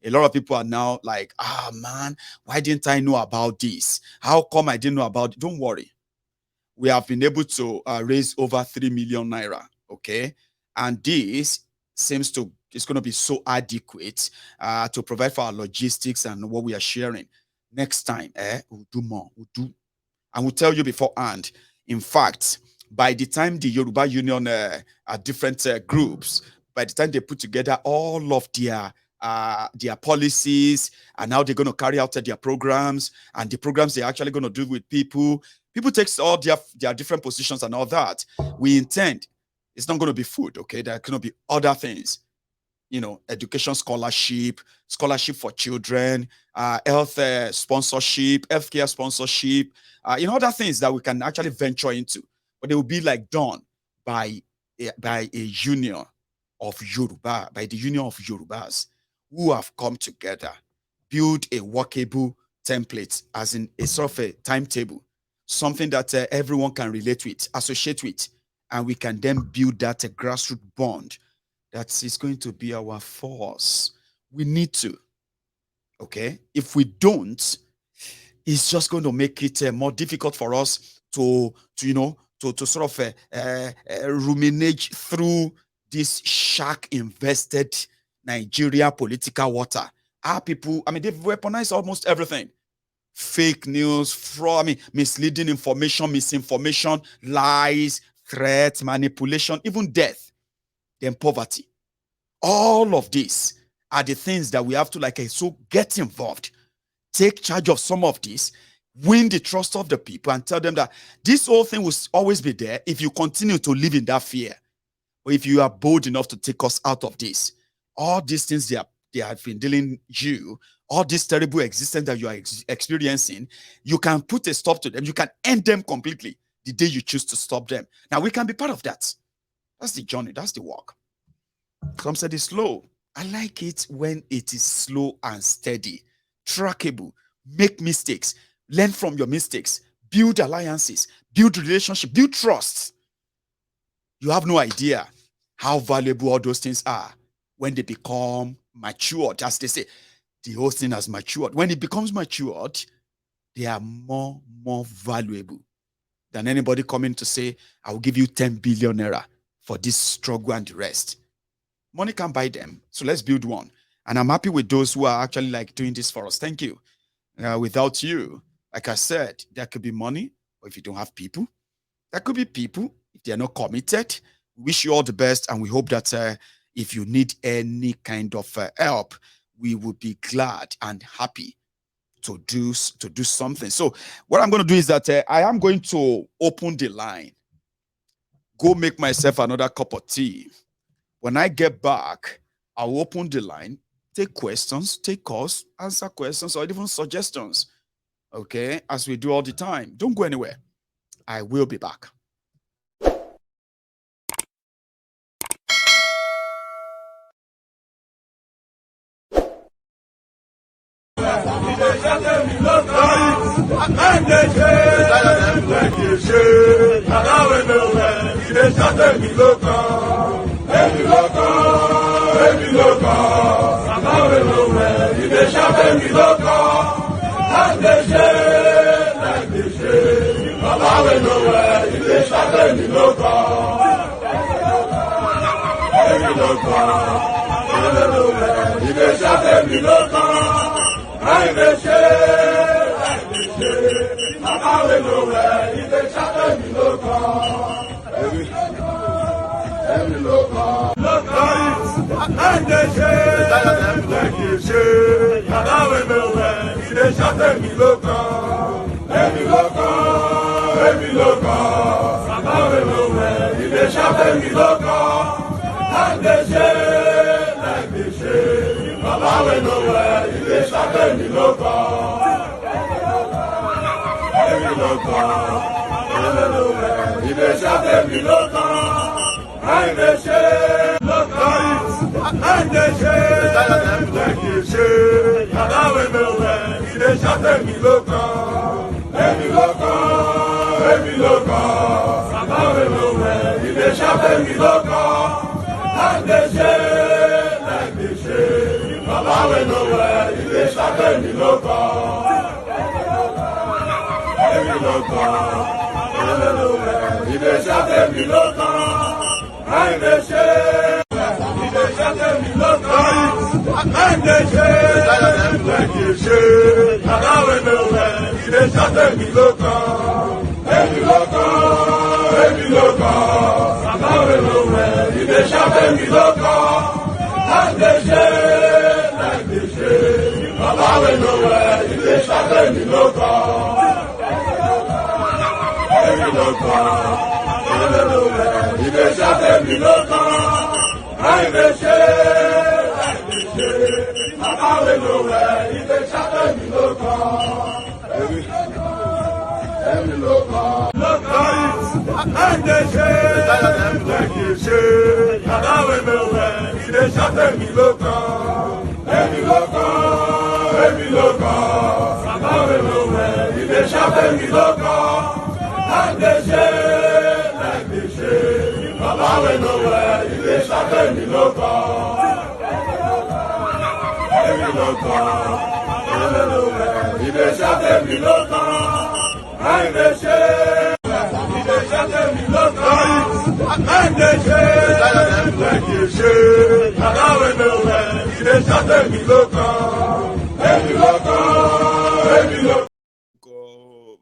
Speaker 3: A lot of people are now like, man, why didn't I know about this? How come I didn't know about it? Don't worry. We have been able to raise over 3 million naira, okay? And this seems to, it's going to be so adequate to provide for our logistics and what we are sharing. Next time, we'll do more. We'll do, and we'll tell you beforehand. In fact, by the time the Yoruba Union are different groups, by the time they put together all of their policies and how they're going to carry out their programs and the programs they're actually going to do with people takes all their different positions and all that. We intend, it's not going to be food, okay? There are going to be other things, you know, education scholarship for children, health sponsorship, healthcare sponsorship, you know, other things that we can actually venture into, but they will be like done by a union of Yoruba, by the union of Yorubas who have come together, build a workable template, as in a sort of a timetable, something that everyone can relate with, associate with, and we can then build that grassroots bond that is going to be our force. We need to, okay? If we don't, it's just going to make it more difficult for us to sort of ruminate through this shark-invested Nigeria political water. Our people, I mean, they've weaponized almost everything. Fake news, fraud, misleading information, misinformation, lies, threats, manipulation, even death, then poverty. All of these are the things that we have to so get involved, take charge of some of these, win the trust of the people and tell them that this whole thing will always be there if you continue to live in that fear. Or if you are bold enough to take us out of this, all these things they have been dealing you, all this terrible existence that you are experiencing, you can put a stop to them. You can end them completely the day you choose to stop them. Now, we can be part of that. That's the journey. That's the work. Some said it's slow. I like it when it is slow and steady, trackable, make mistakes, learn from your mistakes, build alliances, build relationship, build trust. You have no idea how valuable all those things are when they become matured. As they say, the whole thing has matured. When it becomes matured, they are more valuable than anybody coming to say, I will give you 10 billion naira for this struggle and the rest. Money can't buy them. So let's build one. And I'm happy with those who are actually doing this for us. Thank you. Without you, like I said, there could be money, or if you don't have people, there could be people. If they are not committed, we wish you all the best. And we hope that if you need any kind of help, we will be glad and happy to do something. So what I'm going to do is that I am going to open the line, go make myself another cup of tea. When I get back, I'll open the line, take questions, take calls, answer questions, or even suggestions. Okay, as we do all the time. Don't go anywhere. I will be back.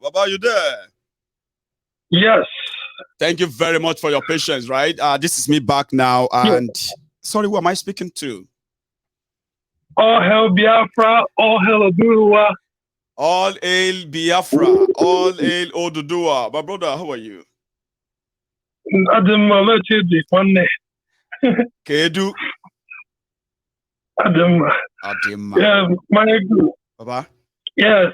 Speaker 3: Baba, you there?
Speaker 5: Yes.
Speaker 3: Thank you very much for your patience, right? This is me back now. And sorry, who am I speaking to?
Speaker 5: All hell Biafra, all hell Oduduwa.
Speaker 3: All hail Biafra, all hail Oduduwa. My brother, how are you?
Speaker 5: Adam one
Speaker 3: Kedu.
Speaker 5: Adam. Yeah, my
Speaker 3: Baba.
Speaker 5: Yes.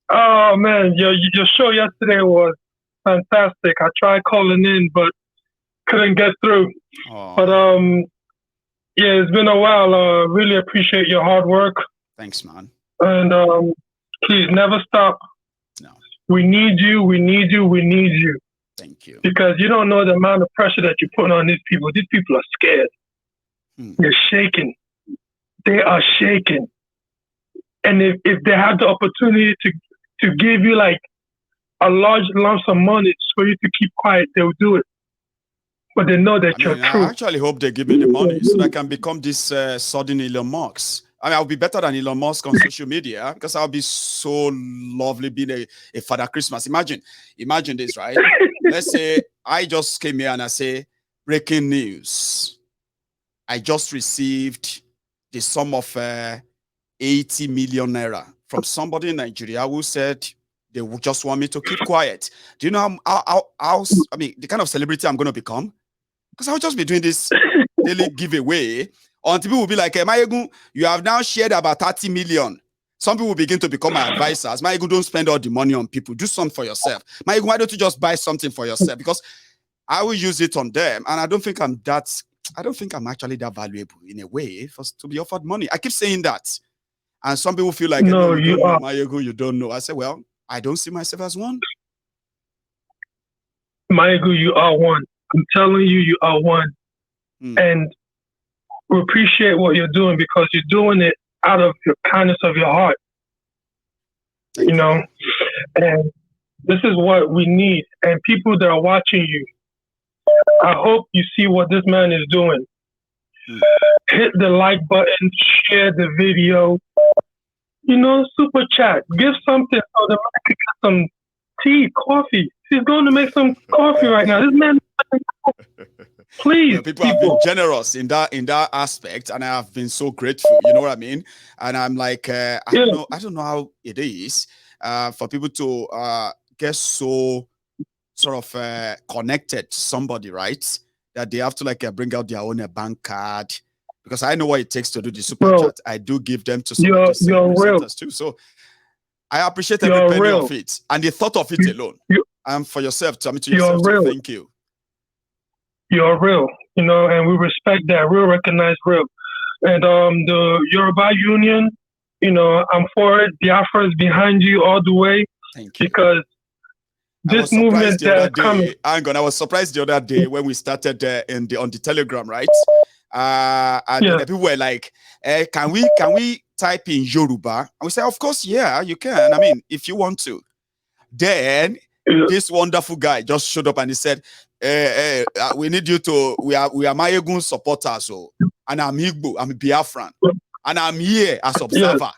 Speaker 5: Oh man, your show yesterday was fantastic. I tried calling in, but couldn't get through.
Speaker 3: Oh.
Speaker 5: But yeah, it's been a while. Really appreciate your hard work.
Speaker 3: Thanks, man.
Speaker 5: And please never stop.
Speaker 3: No.
Speaker 5: We need you. We need you. We need you.
Speaker 3: Thank you.
Speaker 5: Because you don't know the amount of pressure that you put on these people. These people are scared. They're shaking. They are shaking. And if they have the opportunity to give you like a large lump of money for you to keep quiet, they'll do it. But they know that you're true.
Speaker 3: I actually hope they give me the money so that I can become this sudden Elon Musk. I mean, I'll be better than Elon Musk on social media because I'll be so lovely being a Father Christmas. Imagine this, right? Let's say I just came here and I say, breaking news. I just received the sum of 80 million naira from somebody in Nigeria who said they would just want me to keep quiet. Do you know how I mean, the kind of celebrity I'm going to become? Because I'll just be doing this daily giveaway until people will be like, hey, Mayegun, you have now shared about 30 million. Some people will begin to become my advisors. Mayegun, don't spend all the money on people. Do something for yourself. Mayegun, why don't you just buy something for yourself? Because I will use it on them. And I don't think I'm actually that valuable in a way to be offered money. I keep saying that. And some people feel like,
Speaker 5: no, you are.
Speaker 3: Mayegun, you don't know. I say, well, I don't see myself as one.
Speaker 5: Mayegun, you are one. I'm telling you, you are one. And we appreciate what you're doing because you're doing it out of your kindness of your heart. You know? And this is what we need. And people that are watching you, I hope you see what this man is doing. Hit the like button, share the video, you know, super chat, give something so the man can get some tea, coffee. He's going to make some coffee right now. This man, please.
Speaker 3: Well, people have been generous in that aspect, and I have been so grateful. You know what I mean? And I'm like, I don't know how it is for people to get so sort of connected to somebody, right? That they have to like bring out their own bank card. Because I know what it takes to do the super chat. I do give them to some of these presenters too. So I appreciate every penny of it. And the thought of it alone. And for yourself, tell me to yourself, too, thank you.
Speaker 5: you're real, and we respect that. We'll recognize real. And the Yoruba Union, I'm for it. Biafra is behind you all the way.
Speaker 3: Thank you.
Speaker 5: Because this movement that's coming.
Speaker 3: Hang on, I was surprised the other day when we started on the Telegram, right? And the people were like, can we type in Yoruba? And we said, of course, yeah, you can. I mean, if you want to. Then this wonderful guy just showed up and he said, we need you to, we are Mayegun supporters, so, and I'm Igbo, I'm Biafran, and I'm here as observer.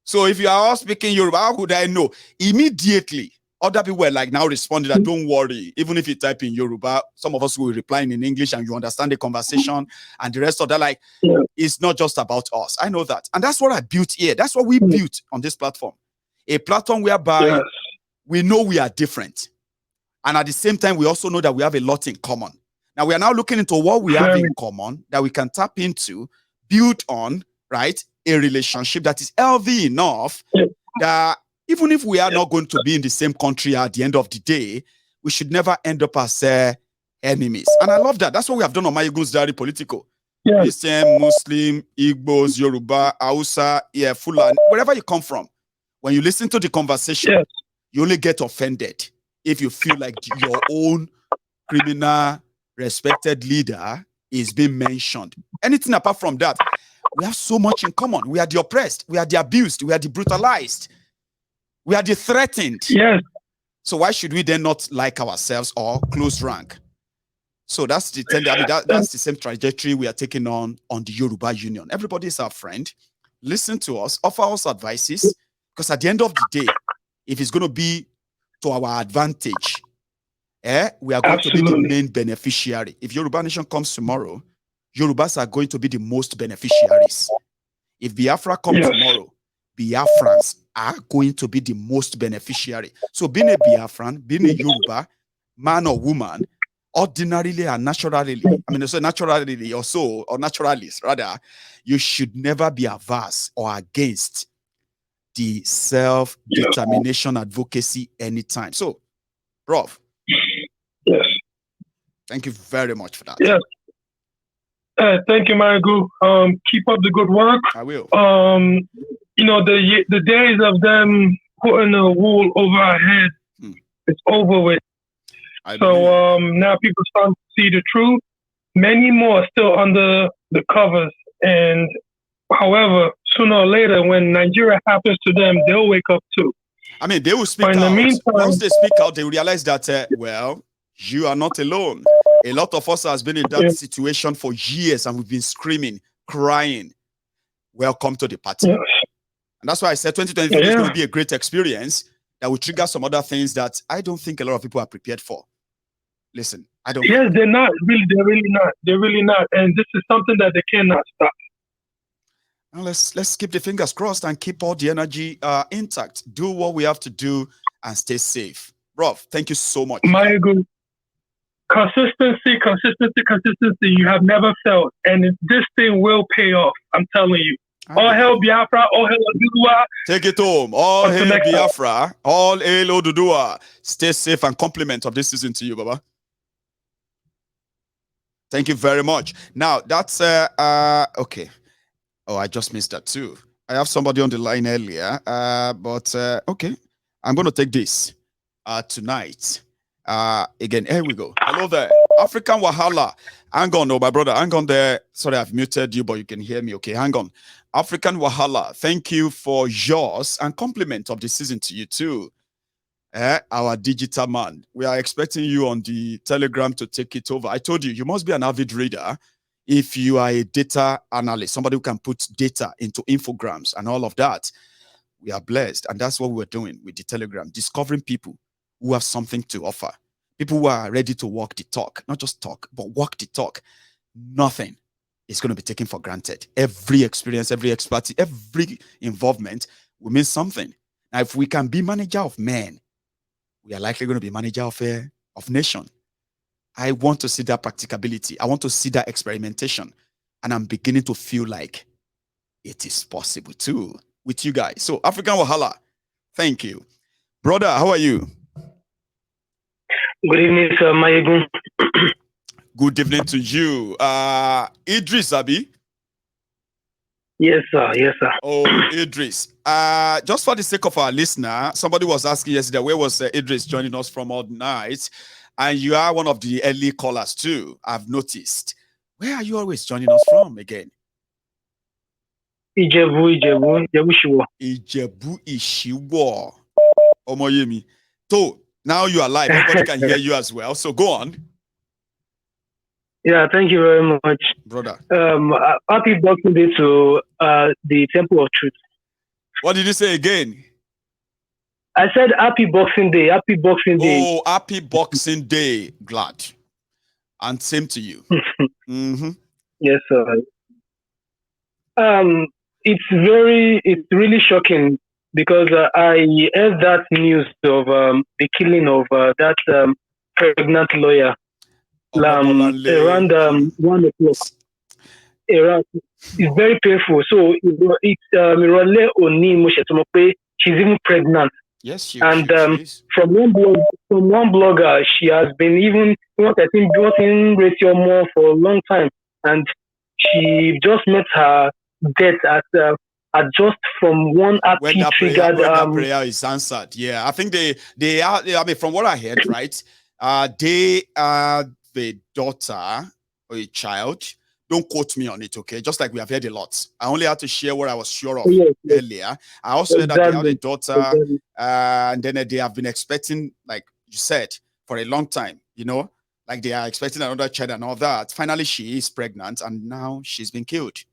Speaker 3: So if you are all speaking Yoruba, how could I know? Immediately, other people were like now responding that don't worry, even if you type in Yoruba, some of us will reply in English and you understand the conversation, and the rest of that, like, it's not just about us. I know that. And that's what I built here. That's what we built on this platform. A platform whereby we know we are different. And at the same time, we also know that we have a lot in common. Now, we are now looking into what we have in common that we can tap into, build on, right? A relationship that is healthy enough that even if we are not going to be in the same country at the end of the day, we should never end up as enemies. And I love that. That's what we have done on Mayegun's Diary Political. Christian, Muslim, Igbos, Yoruba, Hausa, Fulani, wherever you come from. When you listen to the conversation, you only get offended if you feel like your own criminal, respected leader is being mentioned. Anything apart from that, we have so much in common. We are the oppressed, we are the abused, we are the brutalized, we are the threatened. So why should we then not like ourselves or close rank? So that's the that's the same trajectory we are taking on the Yoruba Union. Everybody is our friend. Listen to us, offer us advices, because at the end of the day, if it's going to be to our advantage, we are going to be the main beneficiary. If Yoruba Nation comes tomorrow, Yorubas are going to be the most beneficiaries. If Biafra comes tomorrow, Biafrans are going to be the most beneficiary. So being a Biafran, being a Yoruba, man or woman, ordinarily and naturally, naturally or so, or naturalist rather, you should never be averse or against the self-determination advocacy anytime. So, Prof. Thank you very much for that.
Speaker 5: Thank you, Marigu. Keep up the good work.
Speaker 3: I will.
Speaker 5: The days of them putting a wool over our head, it's over with. Now people start to see the truth. Many more are still under the covers. And however, sooner or later, when Nigeria happens to them, they'll wake up too.
Speaker 3: I mean, they will speak out. Once they speak out, they realize that, well, you are not alone. A lot of us has been in that situation for years, and we've been screaming, crying. Welcome to the party. And that's why I said 2023 is going to be a great experience that will trigger some other things that I don't think a lot of people are prepared for. Listen, I don't.
Speaker 5: Yes, they're not. They're really not. They're really not. And this is something that they cannot stop.
Speaker 3: Now let's keep the fingers crossed and keep all the energy intact. Do what we have to do and stay safe. Bro, thank you so much.
Speaker 5: My good. Consistency. You have never failed. And this thing will pay off. I'm telling you. All hail Biafra, all hail Oduduwa.
Speaker 3: Take it home. All hail Biafra, all hail Oduduwa. Stay safe and compliment of this season to you, Baba. Thank you very much. Now, that's, okay. Oh, I just missed that too. I have somebody on the line earlier, but okay. I'm going to take this tonight. Again, here we go. Hello there. African Wahala. Hang on, my brother. Hang on there. Sorry, I've muted you, but you can hear me. Okay, hang on. African Wahala. Thank you for yours and compliment of the season to you too. Our digital man. We are expecting you on the Telegram to take it over. I told you, you must be an avid reader. If you are a data analyst, somebody who can put data into infograms and all of that, we are blessed. And that's what we're doing with the Telegram, discovering people who have something to offer. People who are ready to walk the talk, not just talk, but walk the talk. Nothing is going to be taken for granted. Every experience, every expertise, every involvement will mean something. Now, if we can be manager of men, we are likely going to be manager of nation. I want to see that practicability. I want to see that experimentation. And I'm beginning to feel like it is possible too with you guys. So, African Wahala, thank you. Brother, how are you?
Speaker 6: Good evening, sir Mayegun.
Speaker 3: Good evening to you. Idris Abi.
Speaker 5: Yes, sir. Yes, sir.
Speaker 3: Oh, Idris. Just for the sake of our listener, somebody was asking yesterday, where was Idris joining us from all night? And you are one of the early callers too, I've noticed. Where are you always joining us from again?
Speaker 5: Ijebu Shiwo.
Speaker 3: Ijebu Ishiwo. Omoyemi. So, now you are live. Everybody can hear you as well. So, go on.
Speaker 5: Yeah, thank you very much.
Speaker 3: Brother.
Speaker 5: Happy Boxing Day to the Temple of Truth.
Speaker 3: What did you say again?
Speaker 5: I said Happy Boxing Day. Happy Boxing Day.
Speaker 3: Oh, Happy Boxing Day. Glad. And same to you. Mm-hmm.
Speaker 5: Yes, sir. It's really shocking because I heard that news of the killing of that pregnant lawyer around 1 o'clock. It's very painful. So she's even pregnant.
Speaker 3: Yes, she is.
Speaker 5: From one blogger, she has been even brought in ratio more for a long time, and she just met her death at just from one happy triggered.
Speaker 3: When that prayer is answered, yeah, I think they are. I mean, from what I heard, right? They are the daughter or a child. Don't quote me on it, okay? Just like we have heard a lot. I only had to share what I was sure of earlier. I also heard that they have a daughter, and then they have been expecting, like you said, for a long time, you know? Like they are expecting another child and all that. Finally, she is pregnant, and now she's been killed.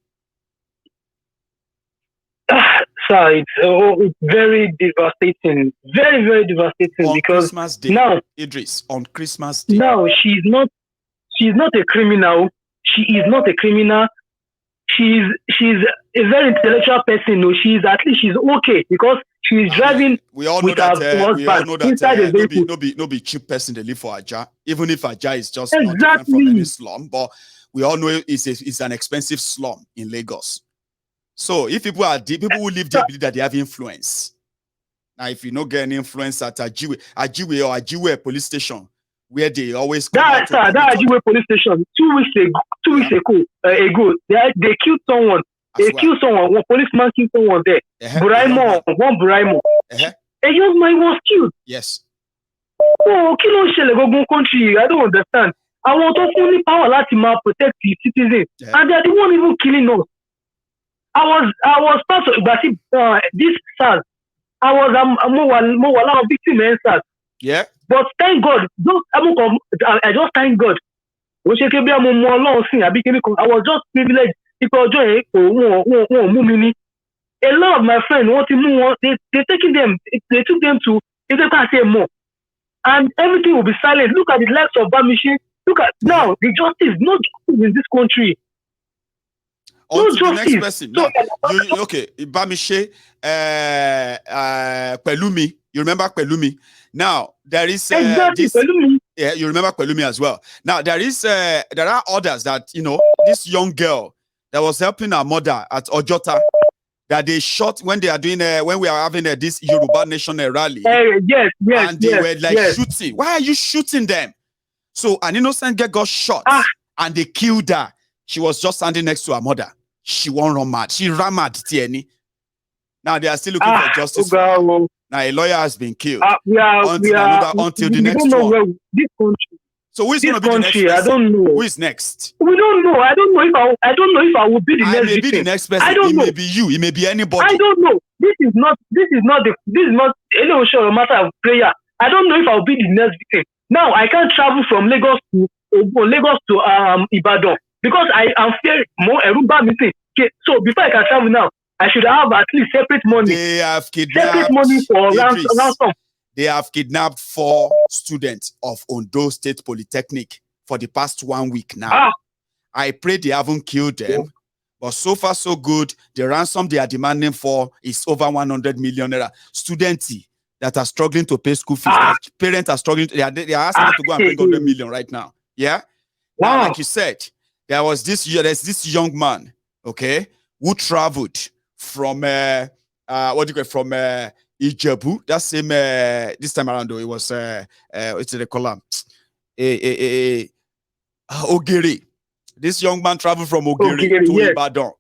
Speaker 5: Sir, it's very devastating. Very, very devastating
Speaker 3: on
Speaker 5: because
Speaker 3: Christmas Day,
Speaker 5: now,
Speaker 3: Idris, on Christmas Day.
Speaker 5: Now, she's not a criminal. She is not a criminal. She's a very intellectual person. No, she's okay because she's driving.
Speaker 3: We all know that. No be cheap person they live for Aja. Even if Aja is just not different from any slum, but we all know it's an expensive slum in Lagos. So if people who live there believe that they have influence. Now, if you don't get any influence at Ajiwe or Ajiwe police station, where they always
Speaker 5: that Ajiwe police station 2 weeks ago, they killed someone. Killed someone. One policeman killed someone there. One Buraimo. A young man was killed.
Speaker 3: Yes.
Speaker 5: Oh, kill Shele country. I don't understand. I want to only power to protect the citizens, and they are the one even killing us. I was part of this SARS. I was a victim in SARS.
Speaker 3: Yeah.
Speaker 5: But thank God, I just thank God. I was just privileged because a lot of my friends they taking them, they took them to if they can't say more. And everything will be silent. Look at the likes of Bamishi. Look at now the justice, no justice in this country.
Speaker 3: On to the next person. Now, okay, Bamiche, Pelumi. You remember Pelumi? Now there is
Speaker 5: Pelumi.
Speaker 3: Yeah, you remember Pelumi as well. Now there are others that this young girl that was helping her mother at Ojota that they shot when they are doing when we are having this Yoruba Nation rally.
Speaker 5: Yes,
Speaker 3: and they were like shooting. Why are you shooting them? So an innocent girl got shot and they killed her. She was just standing next to her mother. She won't run mad. She ran mad, Tieni. Now they are still looking for justice. Now a lawyer has been killed. Until the next one.
Speaker 5: This country.
Speaker 3: So who is going to be the next person?
Speaker 5: I don't know.
Speaker 3: Who is next?
Speaker 5: We don't know. I don't know if I will be the next.
Speaker 3: May be the next person. It may be you. It may be anybody.
Speaker 5: I don't know. This is not a matter of prayer. I don't know if I will be the next victim. Now I can't travel from Lagos to Ibadan. Because I am fearing more Eruba meeting. Okay, so before I can travel now, I should have at least separate money.
Speaker 3: They have kidnapped
Speaker 5: separate money for ransom.
Speaker 3: They have kidnapped 4 students of Ondo State Polytechnic for the past 1 week now. I pray they haven't killed them, but so far so good. The ransom they are demanding for is over 100 million naira. Students that are struggling to pay school fees, parents are struggling. They are asking them to go and bring 100 million right now. Yeah. Now, like you said. There's this young man, okay, who traveled from from Ijebu. That same this time around though, it was what's the column? Ogiri. This young man traveled from Ogiri
Speaker 5: Ogiri,
Speaker 3: to
Speaker 5: yes.
Speaker 3: Ibadan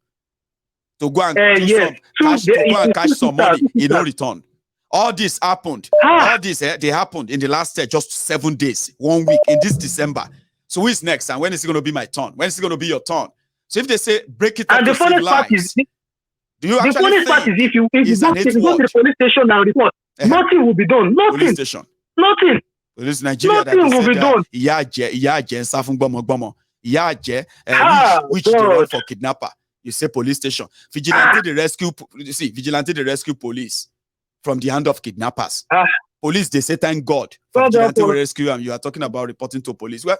Speaker 3: to go and do
Speaker 5: Yes.
Speaker 3: some cash, to go and cash some money. He no return. All this happened. All this they happened in the last just 7 days, 1 week in this December. So who is next? And when is it going to be my turn? When is it going to be your turn? So if they say break it up
Speaker 5: And
Speaker 3: to
Speaker 5: the
Speaker 3: save
Speaker 5: funniest part is
Speaker 3: lives, do you
Speaker 5: the
Speaker 3: actually
Speaker 5: funniest part
Speaker 3: think
Speaker 5: is if you go to the
Speaker 3: word?
Speaker 5: police station and report, nothing will be done.
Speaker 3: Police
Speaker 5: Nothing.
Speaker 3: station.
Speaker 5: Nothing.
Speaker 3: Police Nigeria that
Speaker 5: Nothing
Speaker 3: they
Speaker 5: will be
Speaker 3: said
Speaker 5: done.
Speaker 3: which they run for kidnapper. You say police station. Vigilante the rescue. You see, vigilante the rescue police from the hand of kidnappers. Police, they say thank God for vigilante will rescue, and you are talking about reporting to police. Well,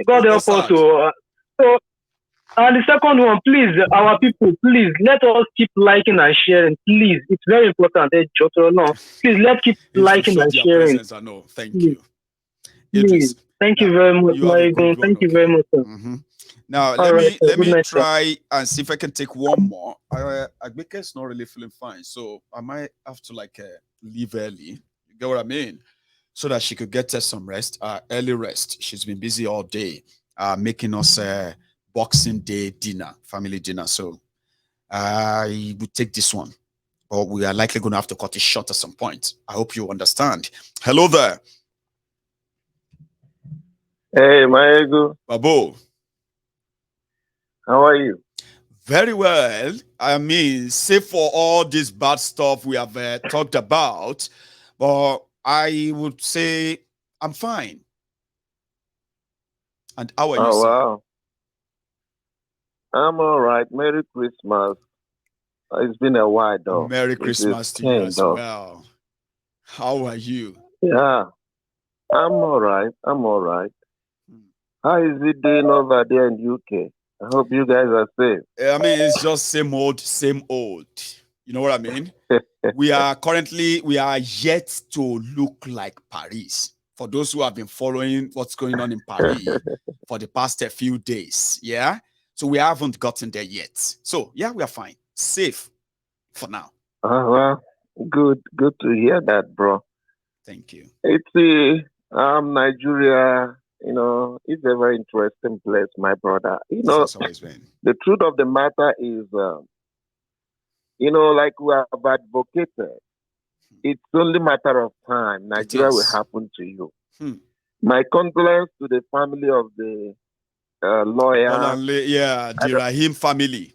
Speaker 5: God help us. So, and the second one, please, our people, please let us keep liking and sharing. Please, it's very important. Please let's keep liking and sharing.
Speaker 3: I know. Thank you.
Speaker 5: Please. Thank you very much, my God. Thank you very much, sir.
Speaker 3: Now let me try and see if I can take one more. Agbeke is not really feeling fine, so I might have to leave early. You get what I mean? So that she could get some rest, early rest. She's been busy all day, making us Boxing Day dinner, family dinner. So I would take this one, but we are likely going to have to cut it short at some point. I hope you understand. Hello there.
Speaker 6: Hey, Maego.
Speaker 3: Babo.
Speaker 6: How are you?
Speaker 3: Very well. I mean, save for all this bad stuff we have talked about, but I would say I'm fine. And how are you, sir?
Speaker 6: Wow. I'm all right. Merry Christmas. It's been a while, though.
Speaker 3: Merry Christmas to you as well. How are you?
Speaker 6: Yeah. I'm all right. How is it doing over there in UK? I hope you guys are safe.
Speaker 3: I mean, it's just same old, same old. You know what I mean? we are yet to look like Paris. For those who have been following what's going on in Paris for the past few days, yeah? So we haven't gotten there yet. So, yeah, we are fine. Safe for now.
Speaker 6: Well, good to hear that, bro.
Speaker 3: Thank you.
Speaker 6: It's Nigeria, it's a very interesting place, my brother.
Speaker 3: That's always been.
Speaker 6: The truth of the matter is, like we have advocated, it's only a matter of time. Nigeria will happen to you. My condolence to the family of the lawyer.
Speaker 3: Bolanle, yeah, the Raheem family.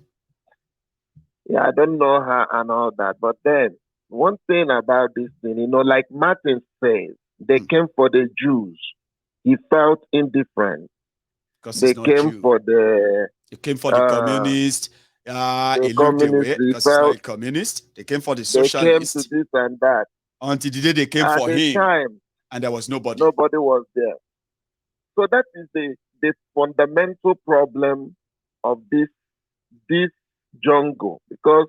Speaker 6: Yeah, I don't know her and all that. But then, one thing about this thing, like Martin says, they came for the Jews. He felt indifferent.
Speaker 3: They came
Speaker 6: for the...
Speaker 3: They came for the communists.
Speaker 6: The communists,
Speaker 3: because he's not a communist. They came for the socialists.
Speaker 6: They came to this and that.
Speaker 3: Until the day they came for him.
Speaker 6: Time,
Speaker 3: and there was nobody.
Speaker 6: Nobody was there. So that is the fundamental problem of this jungle, because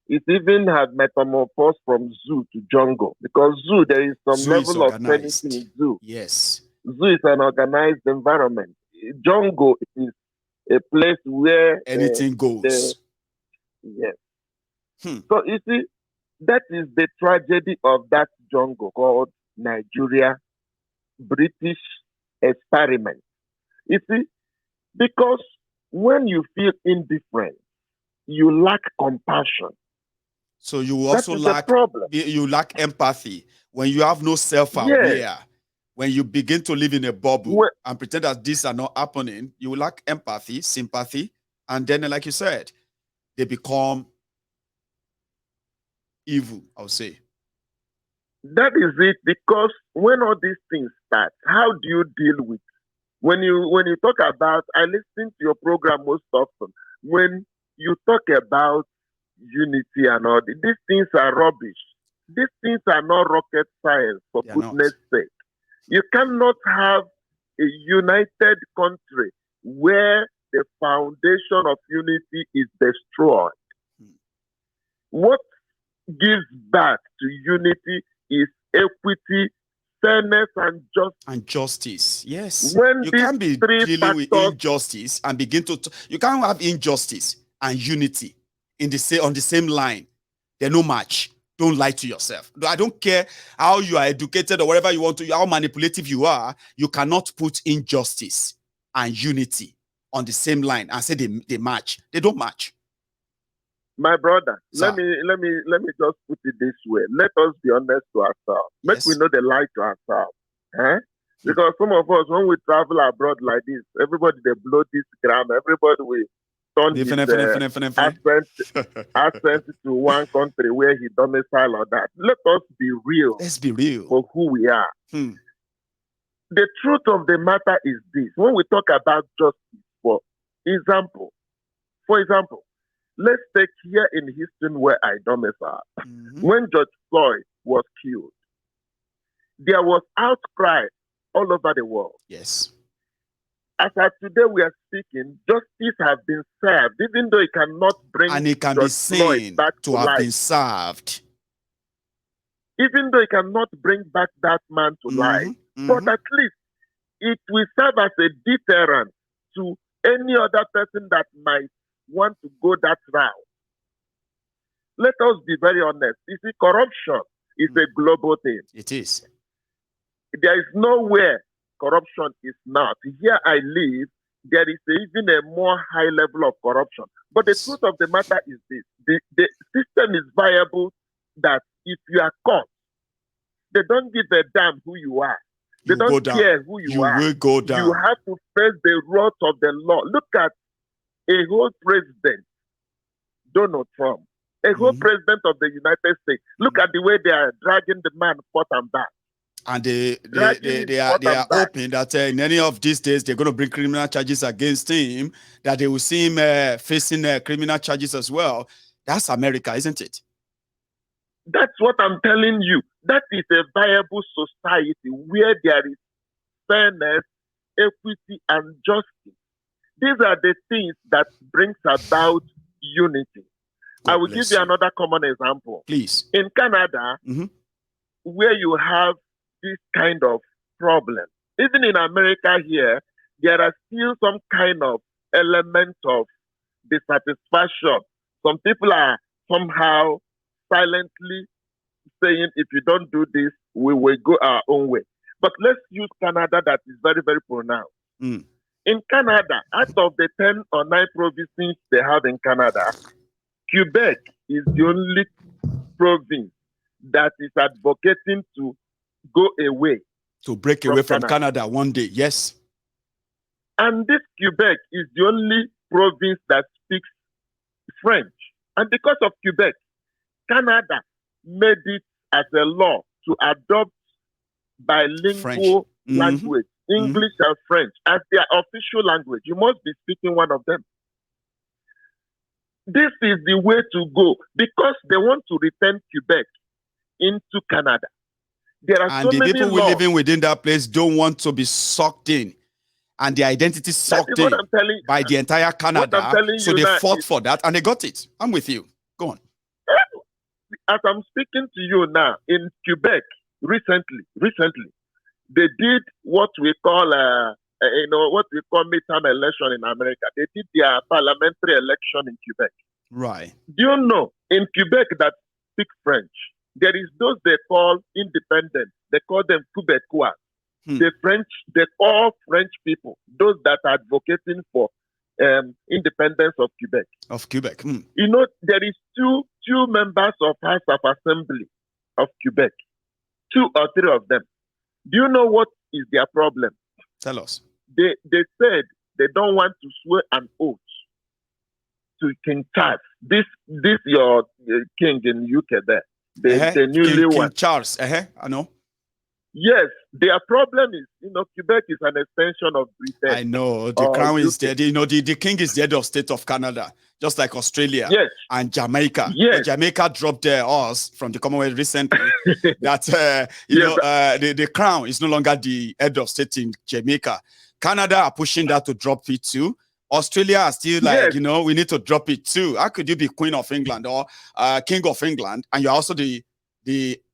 Speaker 6: it even had metamorphosed from zoo to jungle. Because zoo, there is some level of sanity in zoo.
Speaker 3: Yes.
Speaker 6: Zoo is an organized environment. Jungle is a place where
Speaker 3: anything goes.
Speaker 6: Yes. So you see, that is the tragedy of that jungle called Nigeria British experiment. You see, because when you feel indifferent, you lack compassion.
Speaker 3: So you also lack empathy. When you have no self-aware, when you begin to live in a bubble and pretend that these are not happening, you lack empathy, sympathy, and then, like you said, they become evil, I would say.
Speaker 6: That is it, because when all these things start, how do you deal with it? When you talk about, I listen to your program most often, when you talk about unity and all, these things are rubbish. These things are not rocket science, for goodness sake. You cannot have a united country where the foundation of unity is destroyed. What gives back to unity is equity, fairness, and justice.
Speaker 3: And justice, yes.
Speaker 6: When
Speaker 3: you can't be dealing with injustice and begin to... You can't have injustice and unity on the same line. They're no match. Don't lie to yourself. I don't care how you are educated or whatever you want to, how manipulative you are. You cannot put injustice and unity on the same line and say they match. They don't match.
Speaker 6: My brother,
Speaker 3: Sir.
Speaker 6: let me just put it this way. Let us be honest to ourselves. Make
Speaker 3: Yes.
Speaker 6: we know the lie to ourselves. Because some of us, when we travel abroad like this, everybody they blow this gram. Everybody will turn his accent to one country where he domicile or that. Let us be real.
Speaker 3: Let's be real
Speaker 6: for who we are. The truth of the matter is this: when we talk about justice, for example, let's take here in Houston where I domicile. When George Floyd was killed, there was outcry all over the world.
Speaker 3: Yes.
Speaker 6: As of today we are speaking, justice has been served, even though it cannot bring
Speaker 3: and it can
Speaker 6: George
Speaker 3: be
Speaker 6: Floyd
Speaker 3: seen
Speaker 6: back
Speaker 3: to have
Speaker 6: life.
Speaker 3: been served.
Speaker 6: Even though it cannot bring back that man to life, but at least it will serve as a deterrent to any other person that might want to go that route. Let us be very honest. You see, corruption is a global thing.
Speaker 3: It is.
Speaker 6: There is nowhere corruption is not. Here I live, there is even a more high level of corruption. But the truth of the matter is this: the system is viable that if you are caught, they don't give a damn who you are. They don't care who you are.
Speaker 3: You will go down.
Speaker 6: You have to face the wrath of the law. Look at a whole president, Donald Trump, a whole president of the United States. Look at the way they are dragging the man forth and back.
Speaker 3: And they are hoping that in any of these days they're going to bring criminal charges against him, that they will see him facing criminal charges as well. That's America, isn't it?
Speaker 6: That's what I'm telling you. That is a viable society where there is fairness, equity, and justice. These are the things that brings about unity. I will give you another common example.
Speaker 3: Please.
Speaker 6: In Canada, where you have this kind of problem, even in America here, there are still some kind of element of dissatisfaction. Some people are somehow silently saying, if you don't do this, we will go our own way. But let's use Canada, that is very, very pronounced. In Canada, out of the 10 or 9 provinces they have in Canada, Quebec is the only province that is advocating to go away.
Speaker 3: To break away from Canada one day, yes.
Speaker 6: And this Quebec is the only province that speaks French. And because of Quebec, Canada made it as a law to adopt bilingual language, English and French, as their official language. You must be speaking one of them. This is the way to go because they want to return Quebec into Canada. There are so many
Speaker 3: people
Speaker 6: laws.
Speaker 3: living within that place don't want to be sucked in, and their identity sucked in by the entire Canada. So they fought for that and they got it. I'm with you. Go on.
Speaker 6: As I'm speaking to you now, in Quebec, recently, they did what we call midterm election in America. They did their parliamentary election in Quebec.
Speaker 3: Right.
Speaker 6: Do you know in Quebec that speak French, there is those they call independent. They call them Quebecois. The French, they call French people, those that are advocating for independence of Quebec. You know, there is two members of House of Assembly of Quebec, 2 or 3 of them. Do you know what is their problem?
Speaker 3: Tell us.
Speaker 6: They said they don't want to swear an oath to King Charles. This your king in UK there. The newly
Speaker 3: King Charles. I know.
Speaker 6: Yes, their problem is, Quebec is an extension of Britain.
Speaker 3: I know. The crown is dead. The king is the head of state of Canada, just like Australia and Jamaica.
Speaker 6: Yes.
Speaker 3: Jamaica dropped us from the Commonwealth recently. That, the crown is no longer the head of state in Jamaica. Canada are pushing that to drop it too. Australia are still we need to drop it too. How could you be Queen of England or King of England and you're also the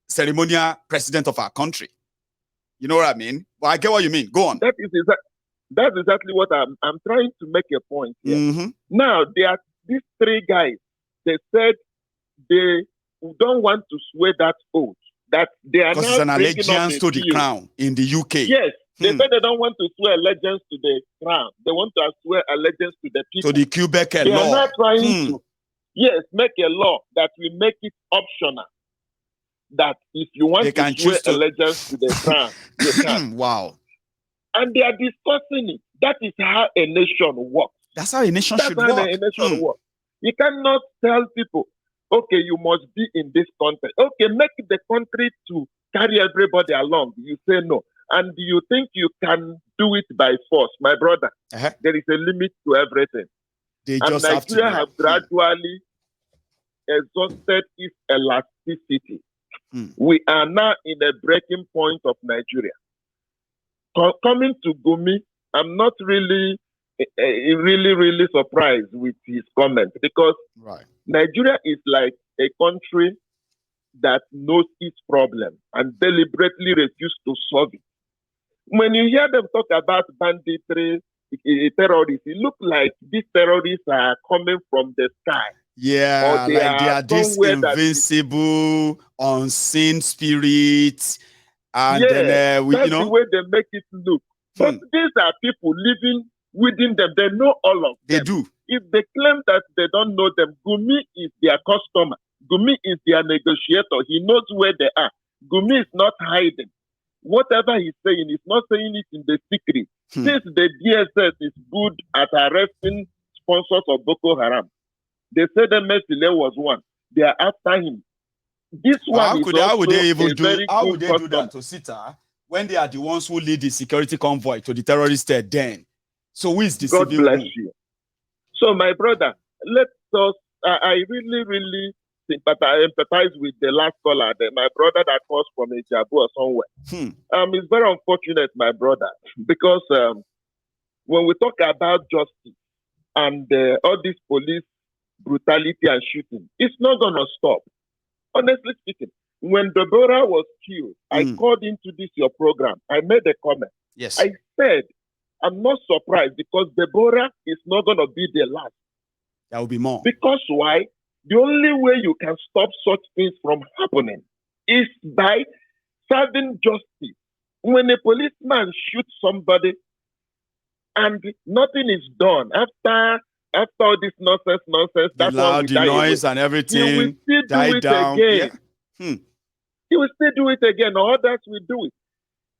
Speaker 3: ceremonial president of our country? You know what I mean? Well, I get what you mean. Go on.
Speaker 6: That's exactly what I'm trying to make a point here. Now, there are these 3 guys. They said they don't want to swear that oath, that they are
Speaker 3: Because
Speaker 6: now
Speaker 3: it's an
Speaker 6: bringing up
Speaker 3: allegiance
Speaker 6: a
Speaker 3: to the
Speaker 6: bill.
Speaker 3: crown in the UK.
Speaker 6: Yes, they said they don't want to swear allegiance to the crown. They want to swear allegiance to the people.
Speaker 3: To the Quebec
Speaker 6: They
Speaker 3: law.
Speaker 6: are not trying to, yes, make a law that will make it optional. That if you want
Speaker 3: They can
Speaker 6: to swear
Speaker 3: choose to.
Speaker 6: allegiance to the crown, you can.
Speaker 3: Wow.
Speaker 6: And they are discussing it. That is how a nation works.
Speaker 3: That's how a nation
Speaker 6: That's
Speaker 3: should
Speaker 6: how
Speaker 3: work.
Speaker 6: a nation works. You cannot tell people, okay, you must be in this country. Okay, make the country to carry everybody along. You say no. And you think you can do it by force. My brother, there is a limit to everything.
Speaker 3: They
Speaker 6: and
Speaker 3: just
Speaker 6: Nigeria
Speaker 3: have to.
Speaker 6: gradually exhausted its elasticity. We are now in a breaking point of Nigeria. Coming to Gumi, I'm not really surprised with his comment, because Nigeria is like a country that knows its problem and deliberately refuses to solve it. When you hear them talk about banditry, terrorists, it looks like these terrorists are coming from the sky.
Speaker 3: Yeah,
Speaker 6: they
Speaker 3: are this invincible, unseen spirits. And then
Speaker 6: that's the way they make it look. But these are people living within them. They know all of them.
Speaker 3: They do.
Speaker 6: If they claim that they don't know them, Gumi is their customer. Gumi is their negotiator. He knows where they are. Gumi is not hiding. Whatever he's saying, he's not saying it in the secret. Since the DSS is good at arresting sponsors of Boko Haram, they said that Mesile was one. They are after him. This one
Speaker 3: how
Speaker 6: is
Speaker 3: would they even do? How would they do
Speaker 6: customer.
Speaker 3: that to Sita when they are the ones who lead the security convoy to the terrorist den? So who is deceiving?
Speaker 6: God bless you. So my brother, let us. I really empathize with the last caller, my brother that was from Ijabu or somewhere. It's very unfortunate, my brother, because when we talk about justice and all this police brutality and shooting, it's not gonna stop. Honestly speaking, when Deborah was killed, I called into this your program. I made a comment.
Speaker 3: Yes.
Speaker 6: I said, I'm not surprised, because Deborah is not gonna be the last.
Speaker 3: There will be more.
Speaker 6: Because why? The only way you can stop such things from happening is by serving justice. When a policeman shoots somebody and nothing is done after all this nonsense, that's
Speaker 3: loud, the noise and everything,
Speaker 6: he will still do it
Speaker 3: down.
Speaker 6: again.
Speaker 3: Yeah.
Speaker 6: He will still do it again, or others will do it.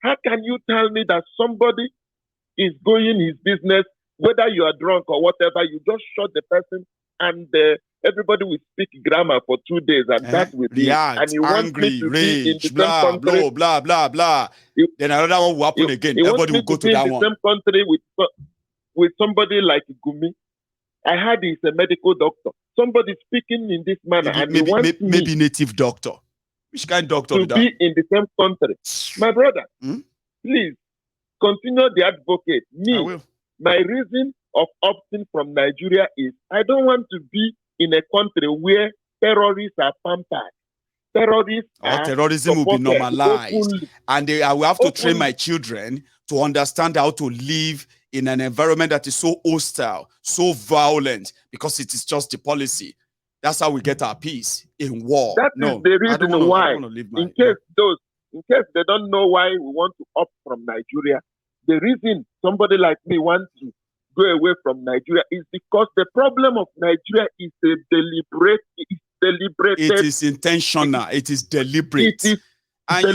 Speaker 6: How can you tell me that somebody is going his business, whether you are drunk or whatever, you just shot the person and everybody will speak grammar for 2 days, and that will be
Speaker 3: react,
Speaker 6: and you want
Speaker 3: angry,
Speaker 6: me to
Speaker 3: rage,
Speaker 6: be in the
Speaker 3: blah,
Speaker 6: same country,
Speaker 3: blah. Then another one will happen again. Everybody will go to that one.
Speaker 6: the same country with somebody like Gumi. I heard he's a medical doctor. Somebody speaking in this manner,
Speaker 3: maybe native doctor. Which kind of doctor
Speaker 6: to be in the same country? My brother, please continue the advocate. My reason of opting from Nigeria is I don't want to be in a country where terrorists are pampered.
Speaker 3: Terrorism will be normalized. And I will have to train my children to understand how to live in an environment that is so hostile, so violent, because it is just the policy. That's how we get our peace in war.
Speaker 6: That is the reason why, in case they don't know why we want to opt from Nigeria, the reason somebody like me wants to go away from Nigeria is because the problem of Nigeria is deliberate.
Speaker 3: It is intentional. It is deliberate.
Speaker 6: It is
Speaker 3: and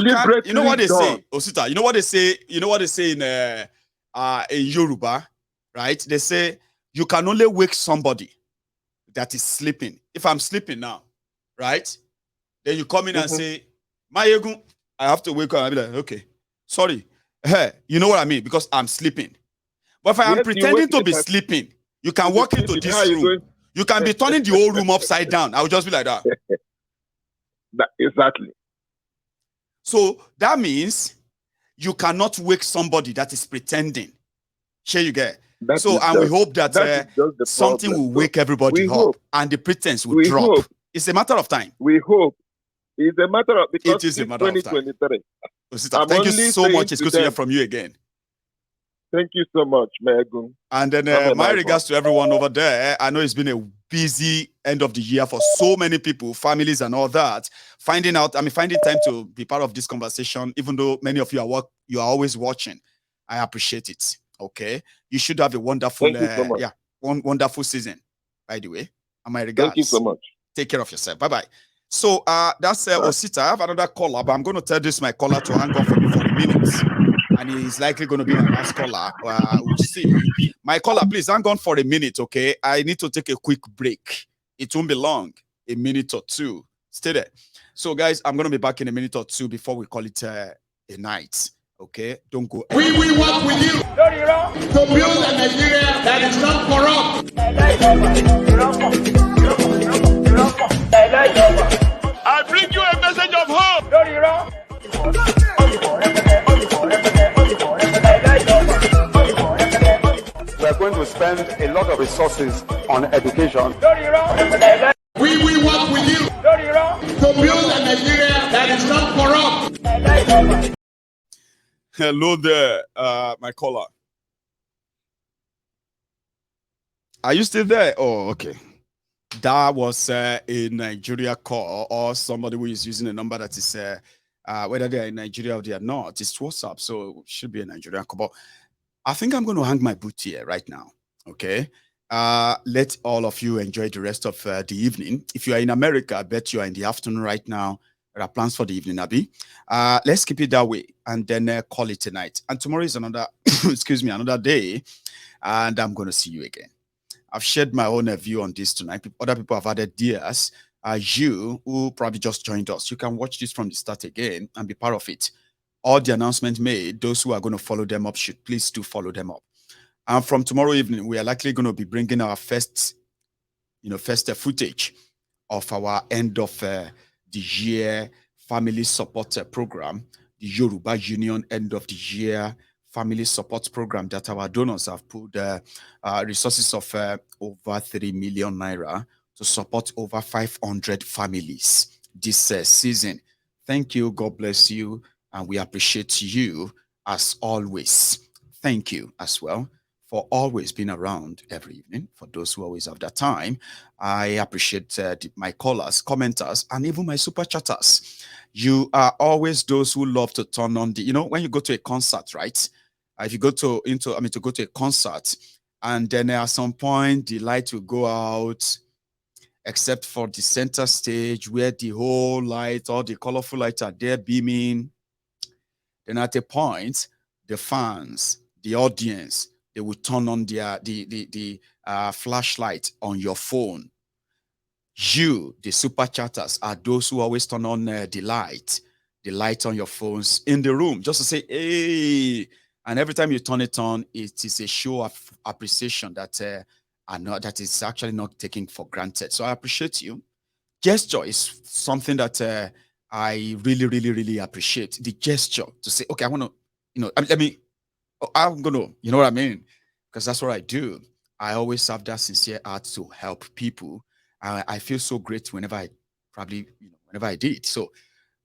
Speaker 3: you know what they say, Osita. You know what they say in Yoruba, right? They say you can only wake somebody that is sleeping. If I'm sleeping now, right? Then you come in and say, Mayegun, I have to wake up. I'll be like, okay, sorry. Hey, you know what I mean? Because I'm sleeping. But if I am pretending to be sleeping, you can walk into this room. You can be turning the whole room upside down. I will just be like that.
Speaker 6: Exactly.
Speaker 3: So that means you cannot wake somebody that is pretending. Sure, you get. And we hope that something will wake everybody up and the pretense will drop. It's a matter of time.
Speaker 6: We hope. It's a matter of, because
Speaker 3: it is a matter of time. Thank you so much. It's good to hear from you again.
Speaker 6: Thank you so much, Megun.
Speaker 3: And then my regards to everyone over there. I know it's been a busy end of the year for so many people, families and all that. Finding time to be part of this conversation, even though many of you are always watching. I appreciate it. Okay. You should have a wonderful, wonderful season, by the way. And my regards.
Speaker 6: Thank you so much.
Speaker 3: Take care of yourself. Bye-bye. So that's Osita. I have another caller, but I'm going to tell my caller to hang on for me for a minute. And he's likely going to be my last caller. We'll see. My caller, please hang on for a minute, okay? I need to take a quick break. It won't be long, a minute or two. Stay there. So, guys, I'm going to be back in a minute or two before we call it a night, okay? Don't go.
Speaker 1: We will work with you to build a Nigeria that is not corrupt. I bring you a message of hope.
Speaker 7: We are going to spend a lot of resources on education.
Speaker 1: We will work with you to build a Nigeria that is not corrupt.
Speaker 3: Hello there, my caller. Are you still there? Oh, okay. That was a Nigeria call or somebody who is using a number that is whether they are in Nigeria or they are not. It's WhatsApp, so it should be a Nigeria call. But I think I'm going to hang my boot here right now. Okay. Let all of you enjoy the rest of the evening. If you are in America, I bet you are in the afternoon right now. There are plans for the evening, Abby. Let's keep it that way and then call it tonight. And tomorrow is another, another day. And I'm going to see you again. I've shared my own view on this tonight. Other people have added theirs. You who probably just joined us, you can watch this from the start again and be part of it. All the announcements made, those who are going to follow them up should please do follow them up. And from tomorrow evening, we are likely going to be bringing our first footage of our end of the year family support program, the Yoruba Union end of the year family support program that our donors have put resources of over 3 million naira to support over 500 families this season. Thank you. God bless you. And we appreciate you as always. Thank you as well for always being around every evening. For those who always have that time, I appreciate my callers, commenters, and even my super chatters. You are always those who love to turn on the, when you go to a concert, right? If you go to go to a concert, and then at some point the light will go out, except for the center stage where the whole light, all the colorful lights are there beaming. Then at a point, the fans, the audience, they will turn on their the flashlight on your phone. You, the super chatters, are those who always turn on the light on your phones in the room, just to say, hey. And every time you turn it on, it is a show of appreciation that that is actually not taken for granted. So I appreciate you. Gesture is something that I really, really, really appreciate. The gesture to say, okay, I want to, I'm going to, you know what I mean? Because that's what I do. I always have that sincere heart to help people. I feel so great whenever I did. So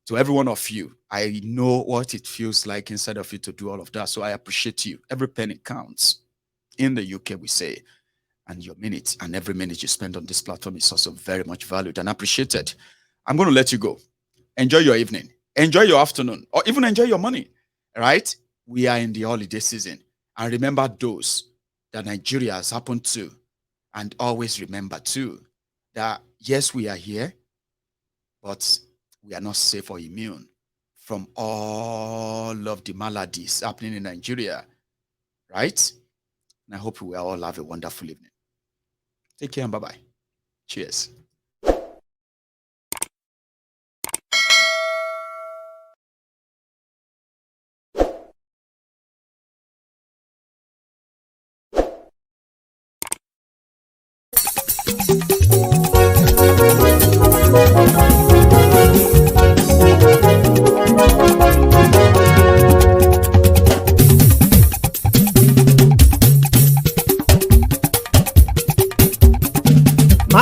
Speaker 3: to every one of you, I know what it feels like inside of you to do all of that. So I appreciate you. Every penny counts. In the UK, we say, and your minute and every minute you spend on this platform is also very much valued and appreciated. I'm going to let you go. Enjoy your evening. Enjoy your afternoon. Or even enjoy your money. Right? We are in the holiday season. And remember those that Nigeria has happened to. And always remember too that yes, we are here, but we are not safe or immune from all of the maladies happening in Nigeria. Right? And I hope we will all have a wonderful evening. Take care and bye-bye. Cheers.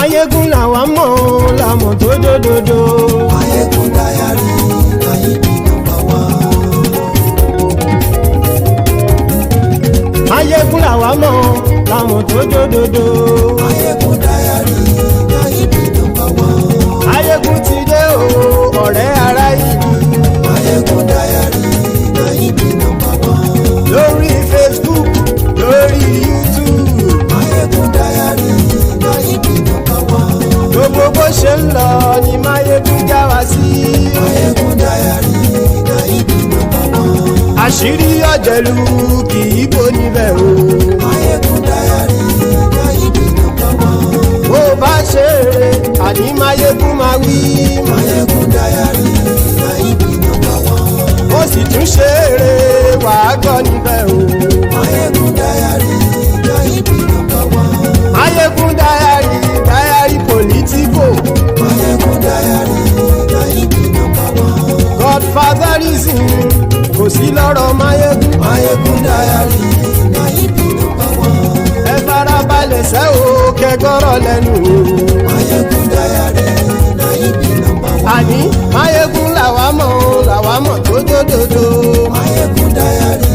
Speaker 8: Ayégún làwa mọ̀ làmọ̀ tó dòdòdò. Ayégún dáyàrí ayé bí nàmbà wá. dódódódó.
Speaker 9: Máyégún dáyàrí náírà nọ́mbà wán.
Speaker 8: Máyégún ti dé o ọ̀rẹ́ ará ìlú.
Speaker 9: Máyégún dáyàrí náírà nọ́mbà wán.
Speaker 8: Lórí Facebook lórí YouTube.
Speaker 9: Máyégún dáyàrí náírà nọ́mbà wán.
Speaker 8: Gbogbo bó ṣe ń lọ ni Máyégún já wa sí.
Speaker 9: Máyégún dáyàrí náírà nọ́mbà wán.
Speaker 8: Àṣírí ọ̀jẹ̀lú kì í bò níbẹ̀ o.
Speaker 9: Máyégún dáyàrí náírà nọ́mbà wán.
Speaker 8: Bó bá ṣe eré àní Máyégún máa wí.
Speaker 9: Máyégún dáyàrí náírà nọ́mbà wán.
Speaker 8: Ó sì tún ṣe eré wàá gbọ́ níbẹ̀ o.
Speaker 9: Máyégún dáyàrí náírà nọ́mbà wán.
Speaker 8: Máyégún dáyàrí pòlítíkò.
Speaker 9: Máyégún dáyàrí náírà nọ́mbà wán.
Speaker 8: Godfatherism kò sí lọ́rọ̀ Máyégún.
Speaker 9: Máyégún dáyàrí náírà nọ́mbà wán.
Speaker 8: Ẹ farabalẹ̀ sẹ́ o kẹgọ́rọ̀ lẹ́nu o.
Speaker 9: Máyégún dáyàrí náírà nọ́mbà wán.
Speaker 8: Àní Máyégún làwa mọ̀ tó dódódó.
Speaker 9: Máyégún dáyàrí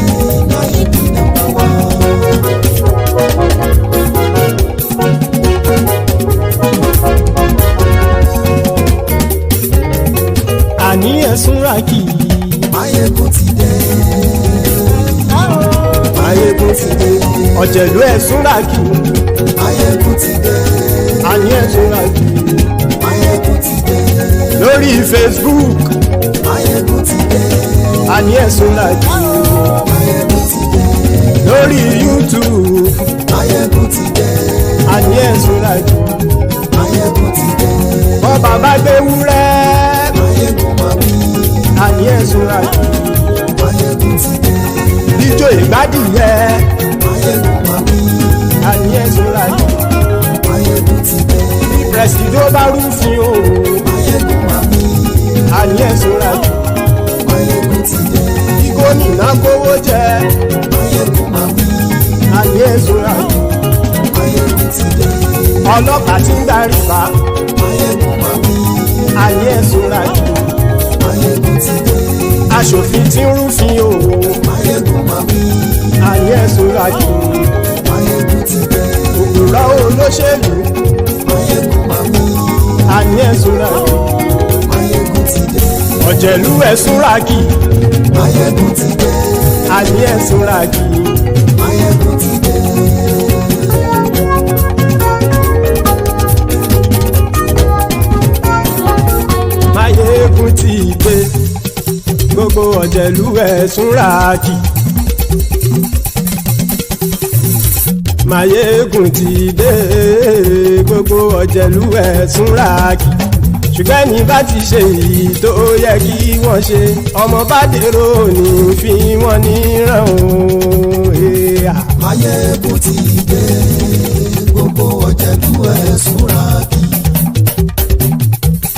Speaker 9: náírà nọ́mbà wán.
Speaker 8: Àní ẹ̀sùn ràkì.
Speaker 9: Máyégún ti dé. Máyégún ti dé.
Speaker 8: Ọ̀jẹ̀lú ẹ̀sùn ràkì.
Speaker 9: Máyégún ti dé.
Speaker 8: Àní ẹ̀sùn ràkì.
Speaker 9: Máyégún ti dé.
Speaker 8: Lórí Facebook.
Speaker 9: Máyégún ti dé.
Speaker 8: Àní ẹ̀sùn ràkì.
Speaker 9: Máyégún ti dé.
Speaker 8: Lórí YouTube.
Speaker 9: Máyégún ti dé.
Speaker 8: Àní ẹ̀sùn ràkì.
Speaker 9: Máyégún ti dé.
Speaker 8: Bọ́ bàbá gbé wúrẹ́.
Speaker 9: Máyégún máa wí.
Speaker 8: Àní ẹ̀sùn ràkì.
Speaker 9: Máyégún ti dé.
Speaker 8: Ijó ìgbádìyẹ.
Speaker 9: Máyégún máa wí.
Speaker 8: Àní ẹ̀sùn ràkì.
Speaker 9: Máyégún ti dé.
Speaker 8: Pẹ̀sìdó bá rúfin o.
Speaker 9: Máyégún máa wí.
Speaker 8: Àní ẹ̀sùn ràkì.
Speaker 9: Máyégún ti dé.
Speaker 8: Kí gómìnà kówó jẹ.
Speaker 9: Máyégún máa wí.
Speaker 8: Àní ẹ̀sùn ràkì.
Speaker 9: Máyégún ti dé.
Speaker 8: Ọlọ́pàá tí ń darí bá.
Speaker 9: Máyégún máa wí.
Speaker 8: Àní ẹ̀sùn ràkì.
Speaker 9: Máyégún ti dé.
Speaker 8: Aṣòfin tí ń rúfin o.
Speaker 9: Máyégún máa wí.
Speaker 8: Àní ẹ̀sùn ràkì.
Speaker 9: Máyégún ti dé.
Speaker 8: Òpùrọ́ olóṣèlú.
Speaker 9: Máyégún máa wí.
Speaker 8: Àní ẹ̀sùn ràkì.
Speaker 9: Máyégún ti dé.
Speaker 8: Ọ̀jẹ̀lú ẹ̀sùn ràkì.
Speaker 9: Máyégún ti dé.
Speaker 8: Àní ẹ̀sùn ràkì.
Speaker 9: Máyégún ti dé.
Speaker 8: Máyégún ti dé. Gbogbo ọ̀jẹ̀lú ẹ̀sùn ràkì. Máyégún ti dé. Gbogbo ọ̀jẹ̀lú ẹ̀sùn ràkì. Ṣùgbọ́n ní bá ti ṣe èyí tó yẹ kí wọ́n ṣe, ọmọ bá dèrò ní fi wọ́n níran o.
Speaker 9: Máyégún ti dé. Gbogbo ọ̀jẹ̀lú ẹ̀sùn ràkì.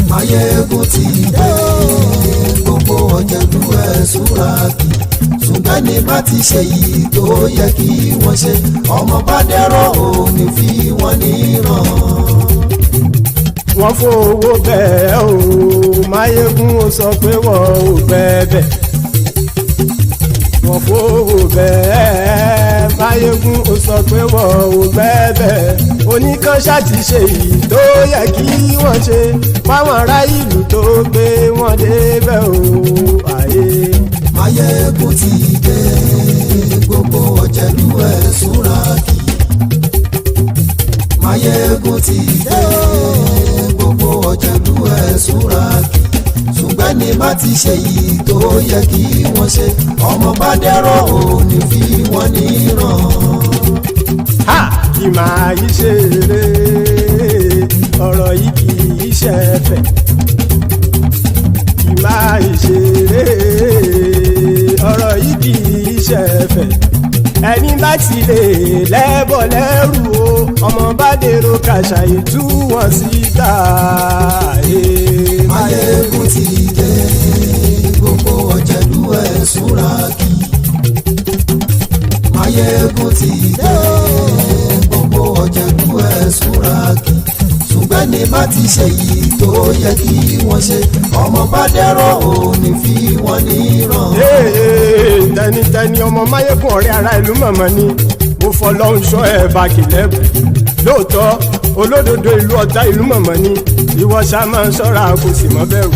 Speaker 9: Máyégún ti dé. Gbogbo ọ̀jẹ̀lú ẹ̀sùn ràkì. Ṣùgbọ́n ní bá ti ṣe èyí tó yẹ kí wọ́n ṣe, ọmọ bá dèrò ní fi wọ́n níran.
Speaker 8: Wọ́n fowó bẹ́ẹ̀ o. Máyégún ó sọ pé wọ́n ò bẹ́ẹ̀. Wọ́n fowó bẹ́ẹ̀. Máyégún ó sọ pé wọ́n ò bẹ́ẹ̀. Oníkan ṣáàtì ṣe èyí tó yẹ kí wọ́n ṣe. Fáwọn ará ìlú tó gbé wọn débẹ̀ o. Àyè.
Speaker 9: Máyégún ti dé. Gbogbo ọ̀jẹ̀lú ẹ̀sùn ràkì. Máyégún ti dé. Gbogbo ọ̀jẹ̀lú ẹ̀sùn ràkì. Ṣùgbọ́n ní bá ti ṣe yìí tó yẹ kí wọ́n ṣe, ọmọ bá dẹ́rọ̀ ò ní fi wọ́n níran.
Speaker 8: Ha! Kì máa yí ṣe eré. Ọ̀rọ̀ yìí kì í ṣe ẹ̀fẹ̀. Kì máa yí ṣe eré. Ọ̀rọ̀ yìí kì í ṣe ẹ̀fẹ̀. Ẹni bá ti lè lẹ́bọ̀ lẹ́rù o, ọmọ bá dèrò kàṣàyè tú wọn síta.
Speaker 9: Máyégún ti dé. Gbogbo ọ̀jẹ̀lú ẹ̀sùn ràkì. Máyégún ti dé. Gbogbo ọ̀jẹ̀lú ẹ̀sùn ràkì. Ṣùgbọ́n ní bá ti ṣe yìí tó yẹ kí wọ́n ṣe, ọmọ bá dẹ́rọ̀ ò ní fi wọ́n níran.
Speaker 8: Tẹnitẹni ọmọ Máyégún ọ̀rẹ́ ara ìlú mọ̀mọ́ ni. mo fọlọ́run ṣọ́ ẹ̀ bá kìlẹ́bù lóòótọ́ olódodo ìlú ọ̀tá ìlú mọ̀mọ́ ni ìwọ ṣá máa ń ṣọ́ra kò sì mọ́ bẹ̀rù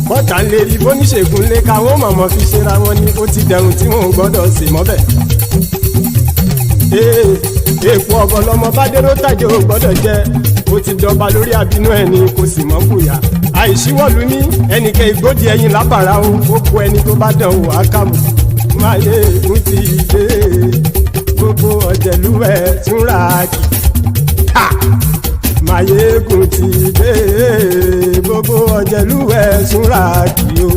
Speaker 8: bọ́tà ń lè rí bóníṣègùn lé káwọn mọ̀mọ́ fi ṣera wọn ni ó ti dẹrùn tí wọn ò gbọ́dọ̀ sì mọ́ bẹ̀. èèpo ọ̀bọ lọmọ bá dérò tàjẹ́ ò gbọ́dọ̀ jẹ́ ó ti jọba lórí àbínú ẹni kò sì mọ́ bùyà àìsíwọ́lu ní ẹnìkẹ́ ìgbódì ẹyin lábàrá o ó kó ẹni tó bá dán o àkàmù máyé ń ti dé gbogbo ọ̀jẹ̀lúwẹ̀ túnra kì Máyégún ti dé gbogbo ọ̀jẹ̀lúwẹ̀ túnra kì o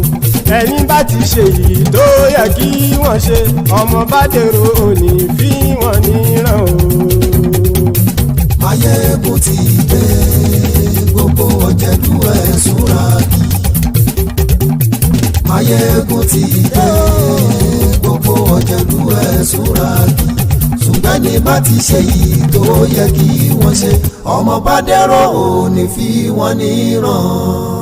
Speaker 8: ẹni bá ti ṣe yìí tó yẹ kí wọ́n ṣe ọmọ bá dèrò òní fi wọ́n níran o.
Speaker 9: Máyégún ti dé gbogbo ọ̀jẹ̀lúwẹ̀ túnra kì. Máyégún ti dé gbogbo ọ̀jẹ̀lúwẹ̀ túnra kì. Ṣùgbọ́n ní bá ti ṣe yìí tó yẹ kí wọ́n ṣe ọmọ bá dẹ́rọ̀ òní fi wọ́n níran.